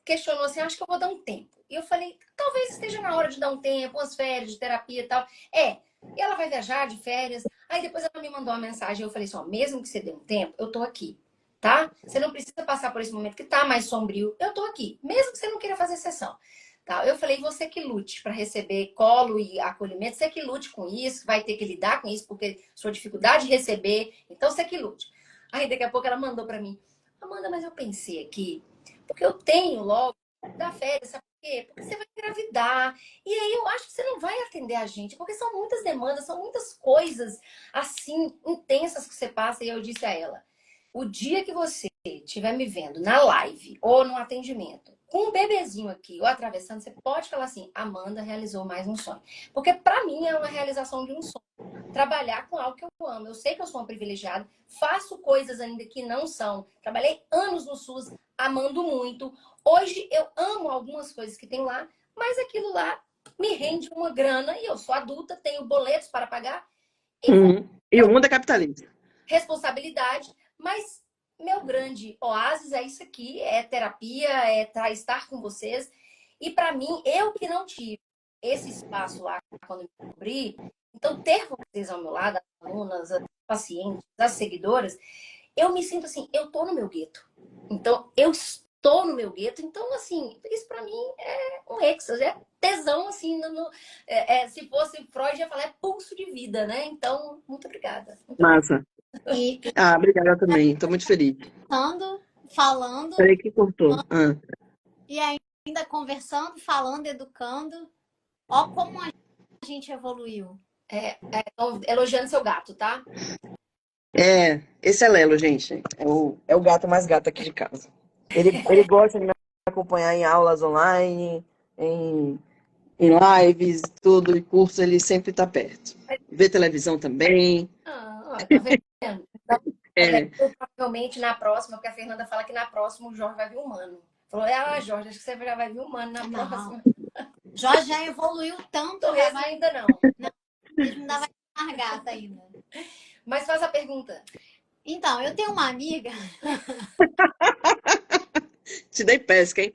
A: questionou assim, acho que eu vou dar um tempo. E eu falei, talvez esteja na hora de dar um tempo, umas férias de terapia e tal. E ela vai viajar de férias. Aí depois ela me mandou uma mensagem, eu falei assim, ó, mesmo que você dê um tempo, eu tô aqui, tá? Você não precisa passar por esse momento que tá mais sombrio, eu tô aqui, mesmo que você não queira fazer sessão. Tá? Eu falei, você que lute para receber colo e acolhimento, você que lute com isso, vai ter que lidar com isso, porque sua dificuldade de receber, então você que lute. Aí daqui a pouco ela mandou para mim, Amanda, mas eu pensei aqui, porque eu tenho logo da férias, sabe por quê? Porque você vai engravidar. E aí eu acho que você não vai atender a gente, porque são muitas demandas, são muitas coisas assim intensas que você passa. E eu disse a ela: o dia que você estiver me vendo na live ou no atendimento, com um bebezinho aqui ou atravessando, você pode falar assim: Amanda realizou mais um sonho. Porque para mim é uma realização de um sonho. Trabalhar com algo que eu amo. Eu sei que eu sou uma privilegiada, faço coisas ainda que não são. Trabalhei anos no SUS, amando muito. Hoje eu amo algumas coisas que tem lá, mas aquilo lá me rende uma grana e eu sou adulta, tenho boletos para pagar e
B: E o mundo é capitalista.
A: responsabilidade, mas meu grande oásis é isso aqui, é terapia, é estar com vocês. E para mim, eu que não tive esse espaço lá quando me descobri, então ter vocês ao meu lado, as alunas, as pacientes, as seguidoras, eu me sinto assim, eu tô no meu gueto. Então, eu estou no meu gueto. Então, assim, isso para mim é um êxtase, é tesão, assim, se fosse Freud, ia falar, é pulso de vida, né? Então, muito obrigada.
B: Massa.
C: E
B: Obrigada também. Estou muito feliz.
C: falando,
B: Peraí que cortou.
C: e ainda conversando, falando, educando. Ó como a gente evoluiu.
A: Então, elogiando seu gato, tá?
B: Esse é Lelo, gente. É o gato mais gato aqui de casa. Ele gosta de me acompanhar em aulas online, em lives, tudo, e curso, ele sempre está perto. Vê televisão também.
A: Tá vendo?
B: É.
A: Provavelmente na próxima, porque a Fernanda fala que na próxima o Jorge vai vir humano. Falou, Jorge, acho que você já vai vir humano na próxima.
C: Jorge já evoluiu tanto,
A: Talvez ainda não.
C: Mesmo ainda vai mais gata ainda.
A: Mas faz a pergunta.
C: Então, eu tenho uma amiga.
B: Te dei pesca, hein?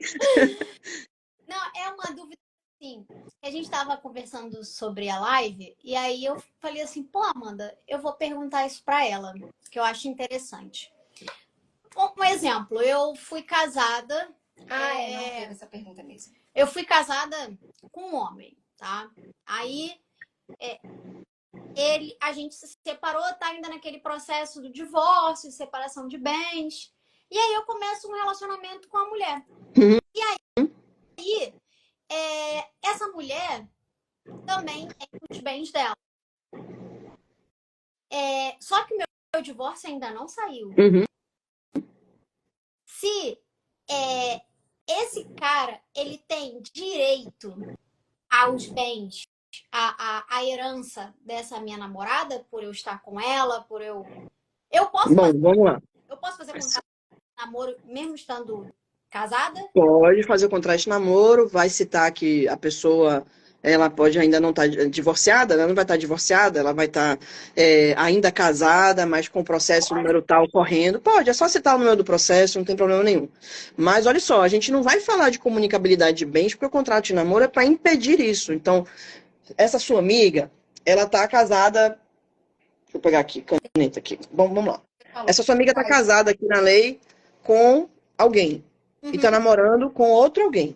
C: Não, é uma dúvida assim. A gente estava conversando sobre a live, e aí eu falei assim: pô, Amanda, eu vou perguntar isso para ela, que eu acho interessante. Um exemplo, eu fui casada.
A: Não teve essa pergunta mesmo.
C: Eu fui casada com um homem, tá? Aí a gente se separou, tá ainda naquele processo do divórcio, separação de bens. E aí eu começo um relacionamento com a mulher. E aí essa mulher também tem os bens dela. Só que meu divórcio ainda não saiu. Se esse cara, ele tem direito aos bens, a herança dessa minha namorada, por eu estar com ela, por eu posso
B: Bom, vamos lá.
C: Eu posso fazer contrato de namoro mesmo estando casada?
B: Pode fazer o contrato de namoro, vai citar que a pessoa, ela pode ainda não estar divorciada, ela não vai estar divorciada, ela vai estar ainda casada, mas com o processo número tal correndo. Pode, é só citar o número do processo, não tem problema nenhum. Mas olha só, a gente não vai falar de comunicabilidade de bens, porque o contrato de namoro é para impedir isso. Então, essa sua amiga, ela está casada. Deixa eu pegar aqui, caneta aqui. Bom, vamos lá. Essa sua amiga está casada aqui na lei com alguém. E está namorando com outro alguém.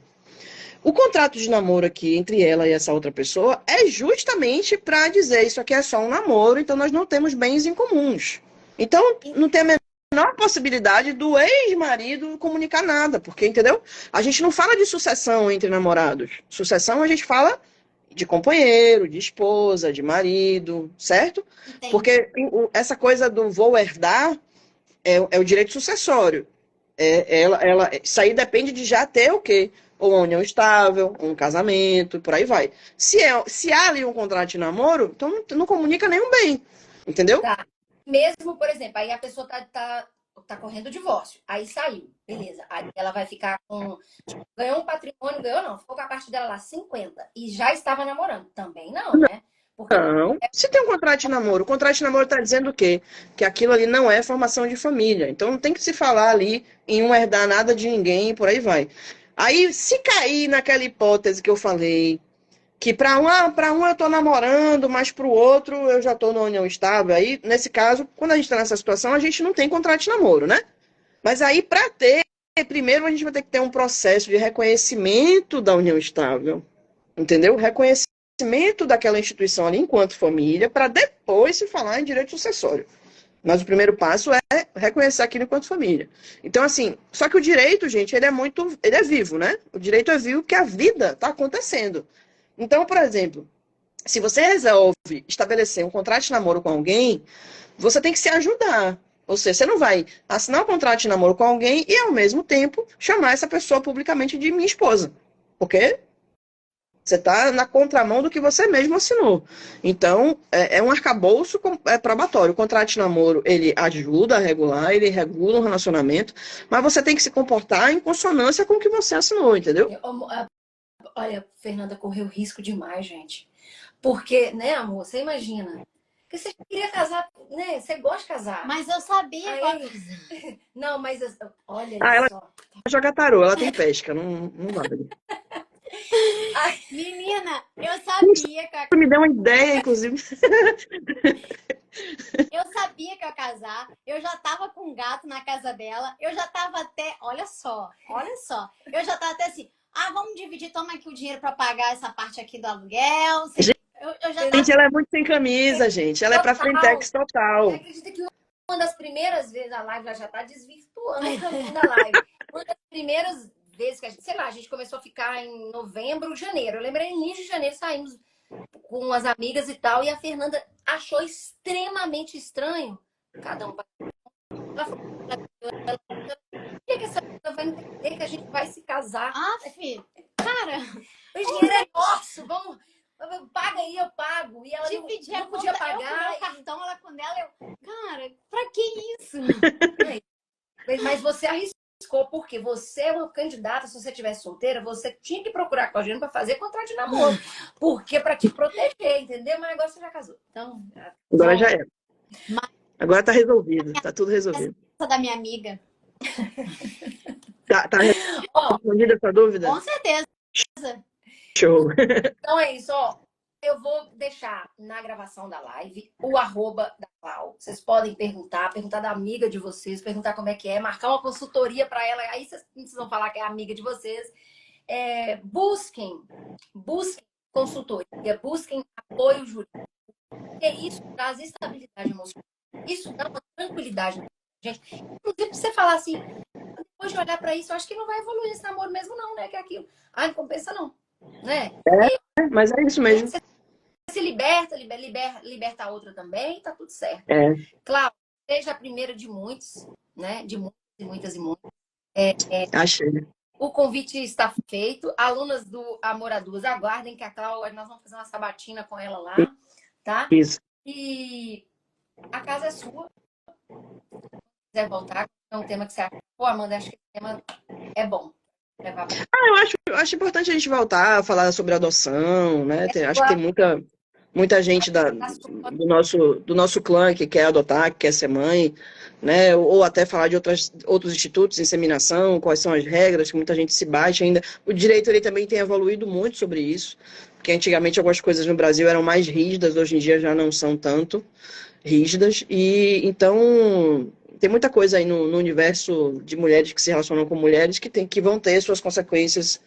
B: O contrato de namoro aqui entre ela e essa outra pessoa é justamente para dizer isso aqui é só um namoro, então nós não temos bens em comuns. Então não tem a menor possibilidade do ex-marido comunicar nada, porque, entendeu? A gente não fala de sucessão entre namorados. Sucessão a gente fala de companheiro, de esposa, de marido, certo?
C: Entendi.
B: Porque essa coisa do vou herdar é o direito sucessório. Isso aí depende de já ter o quê? Ou uma união estável, um casamento, por aí vai. Se há ali um contrato de namoro, então não comunica nenhum bem. Entendeu?
A: Tá. Mesmo, por exemplo, aí a pessoa tá correndo o divórcio. Aí saiu. Beleza. Aí ela vai ficar com... ganhou um patrimônio, ganhou não. Ficou com a parte dela lá 50. E já estava namorando. Também não, né? Porque...
B: Não. Se tem um contrato de namoro, o contrato de namoro está dizendo o quê? Que aquilo ali não é formação de família. Então não tem que se falar ali em um herdar nada de ninguém e por aí vai. Aí, se cair naquela hipótese que eu falei, que para um eu estou namorando, mas para o outro eu já estou numa união estável, aí, nesse caso, quando a gente está nessa situação, a gente não tem contrato de namoro, né? Mas aí, para ter, primeiro a gente vai ter que ter um processo de reconhecimento da união estável. Entendeu? Reconhecimento daquela instituição ali enquanto família, para depois se falar em direito sucessório. Mas o primeiro passo é reconhecer aquilo enquanto família. Então, assim, só que o direito, gente, ele é vivo, né? O direito é vivo porque a vida está acontecendo. Então, por exemplo, se você resolve estabelecer um contrato de namoro com alguém, você tem que se ajudar. Ou seja, você não vai assinar um contrato de namoro com alguém e, ao mesmo tempo, chamar essa pessoa publicamente de minha esposa. Porque você está na contramão do que você mesmo assinou. Então, é um arcabouço probatório. O contrato de namoro, ele ajuda a regular, ele regula um relacionamento, mas você tem que se comportar em consonância com o que você assinou, entendeu?
A: Olha, Fernanda correu risco demais, gente. Porque, né, amor, você imagina. Porque você queria casar, né? Você gosta de casar.
C: Mas eu sabia
A: Aí, não, mas olha
B: Ela
A: só.
B: joga tarô, ela tem pesca, não vale.
C: Menina, eu sabia que
B: Me deu uma ideia, inclusive.
C: eu sabia que eu ia casar. Eu já tava com um gato na casa dela. Eu já tava até, olha só. Eu já tava até assim, vamos dividir, toma aqui o dinheiro pra pagar essa parte aqui do aluguel. Eu já tava...
B: Gente, ela é muito sem camisa, gente. Ela é pra frentex total.
A: Você acredita que uma das primeiras vezes a live, ela já tá desvirtuando o caminho da live. Uma das primeiras vezes que a gente, sei lá, a gente começou a ficar em novembro, janeiro. Eu lembrei, início de janeiro, saímos com as amigas e tal, e a Fernanda achou extremamente estranho. Cada um. Ela falou, que essa pessoa vai entender que a gente vai se casar?
C: filho, cara,
A: O dinheiro é nosso, vamos. Paga aí, eu pago. E ela
C: dividir
A: não podia pagar.
C: Eu com o meu cartão, ela com dela, cara, pra que isso?
A: Mas você arriscou, porque você é uma candidata, se você tivesse solteira, você tinha que procurar com a gente para fazer contrato de namoro. Porque para te proteger, entendeu? Mas agora você já casou. Então,
B: agora já é. Agora tá resolvido, tá tudo resolvido.
C: Essa da minha amiga.
B: Tá respondida essa dúvida?
C: Com certeza.
B: Show.
A: Então é isso, ó. Eu vou deixar na gravação da live o @ da Clau. Vocês podem perguntar da amiga de vocês, perguntar como é que é, marcar uma consultoria para ela. Aí vocês vão falar que é amiga de vocês. Busquem consultoria, busquem apoio jurídico. Porque isso traz estabilidade emocional. Isso dá uma tranquilidade na gente. Inclusive, você falar assim, depois de olhar para isso, eu acho que não vai evoluir esse namoro mesmo, não, né? Que é aquilo. Não compensa, não. Né?
B: Mas é isso mesmo.
A: Você se liberta a outra também, tá tudo certo. Claro, seja a primeira de muitos, né? De muitas e muitas.
B: Achei.
A: O convite está feito. Alunas do Amor a Duas, aguardem que a Cláudia, nós vamos fazer uma sabatina com ela lá, tá?
B: Isso.
A: E a casa é sua. Se quiser voltar, é um tema que você acha. Pô, Amanda, acho que esse tema é bom.
B: Eu acho importante a gente voltar a falar sobre adoção, né? Acho que tem muita gente do nosso clã que quer adotar, que quer ser mãe, né? Ou até falar de outros institutos de inseminação, quais são as regras, que muita gente se bate ainda. O direito ele também tem evoluído muito sobre isso, porque antigamente algumas coisas no Brasil eram mais rígidas, hoje em dia já não são tanto rígidas, e então tem muita coisa aí no universo de mulheres que se relacionam com mulheres que vão ter suas consequências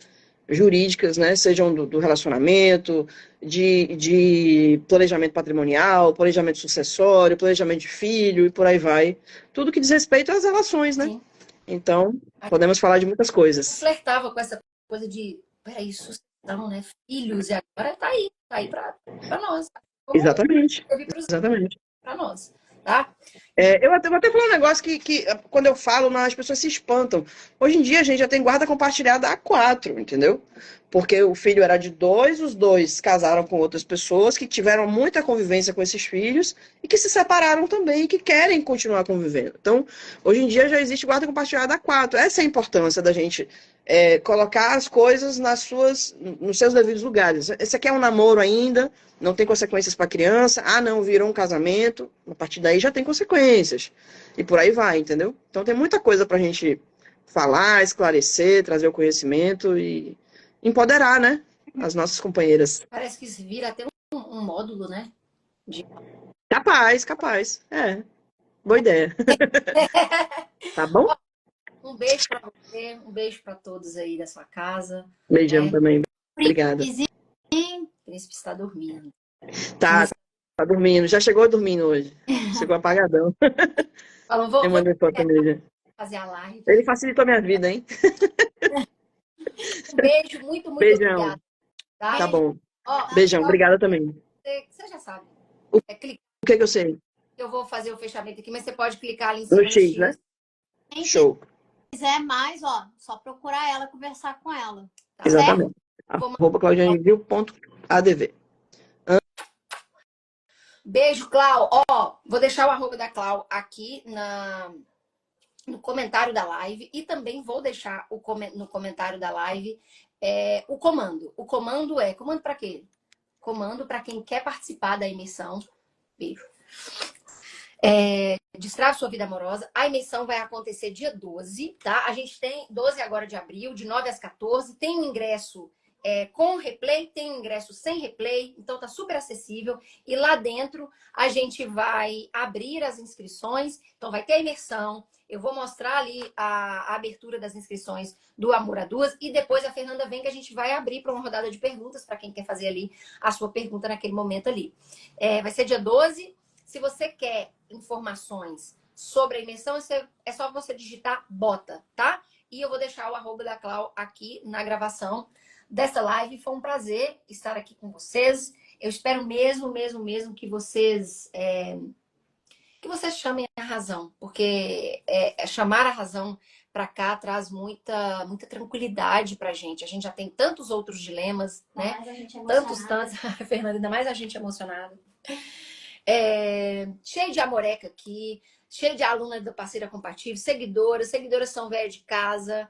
B: jurídicas, né? Sejam do relacionamento, de planejamento patrimonial, planejamento sucessório, planejamento de filho e por aí vai. Tudo que diz respeito às relações, né? Sim. Então, podemos falar de muitas coisas.
A: Eu flertava com essa coisa de, peraí, sucessão, né? Filhos, e agora tá aí para nós.
B: Exatamente. Exatamente.
A: Para nós. Tá?
B: Eu vou até falar um negócio que quando eu falo, as pessoas se espantam. Hoje em dia a gente já tem guarda compartilhada a 4, entendeu? Porque o filho era de 2, os 2 casaram com outras pessoas que tiveram muita convivência com esses filhos e que se separaram também e que querem continuar convivendo. Então, hoje em dia já existe guarda compartilhada a 4. Essa é a importância da gente colocar as coisas nos seus devidos lugares. Esse aqui é um namoro ainda, não tem consequências para a criança. Não, virou um casamento. A partir daí já tem consequências. E por aí vai, entendeu? Então tem muita coisa para a gente falar, esclarecer, trazer o conhecimento e empoderar, né? As nossas companheiras.
A: Parece que isso vira até um módulo, né?
B: Capaz. Boa ideia. Tá bom?
A: Um beijo para você, um beijo para todos aí da sua casa.
B: Beijão também. Obrigada.
A: O príncipe está dormindo.
B: Tá dormindo. Já chegou dormindo hoje. Chegou apagadão.
A: Falou, vou fazer a live.
B: Ele facilitou a minha vida, hein?
A: Um beijo, muito
B: Beijão.
A: Obrigada.
B: Tá bom. Beijão, obrigada também.
A: Você já sabe.
B: O que eu sei?
A: Eu vou fazer o fechamento aqui, mas você pode clicar ali em
B: No
A: cima no
B: X, né?
A: X.
C: Quem
B: Show.
C: quiser mais, ó, só procurar ela, conversar com ela.
A: Tá certo?
B: Exatamente.
A: Vou
B: @claudianeville.adv.
A: Beijo, Clau. Ó, vou deixar o arroba da Clau aqui no comentário da live e também vou deixar no comentário da live o comando. O comando comando para quê? Comando para quem quer participar da imersão. Beijo. Destrave sua vida amorosa. A imersão vai acontecer dia 12, tá? A gente tem 12 agora de abril, de 9 às 14. Tem um ingresso com replay, tem um ingresso sem replay, então tá super acessível. E lá dentro a gente vai abrir as inscrições, então vai ter a imersão. Eu vou mostrar ali a abertura das inscrições do Amor a Duas e depois a Fernanda vem que a gente vai abrir para uma rodada de perguntas para quem quer fazer ali a sua pergunta naquele momento ali. Vai ser dia 12. Se você quer informações sobre a imersão, é só você digitar bota, tá? E eu vou deixar o arroba da Clau aqui na gravação dessa live. Foi um prazer estar aqui com vocês. Eu espero mesmo que vocês chamem a razão, porque chamar a razão para cá traz muita tranquilidade pra gente. A gente já tem tantos outros dilemas, né?
C: Mais a gente é
A: Tantos,
C: emocionada.
A: Fernanda, ainda mais a gente emocionada. Cheio de amoreca aqui, cheio de aluna da Parceira Compatível, seguidoras são velhas de casa.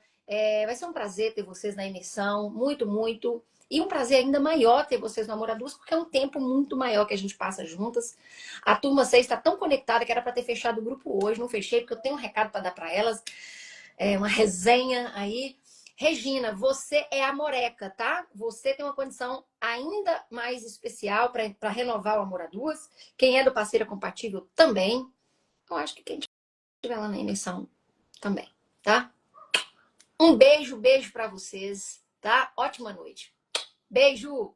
A: Vai ser um prazer ter vocês na imersão, muito, muito. E um prazer ainda maior ter vocês no Amor a Duas, porque é um tempo muito maior que a gente passa juntas. A turma 6 está tão conectada que era para ter fechado o grupo hoje, não fechei, porque eu tenho um recado para dar para elas, uma resenha aí. Regina, você é a moreca, tá? Você tem uma condição ainda mais especial para renovar o Amor a Duas. Quem é do Parceira Compatível também. Eu acho que quem estiver lá na imersão também, tá? Um beijo para vocês, tá? Ótima noite. Beijo!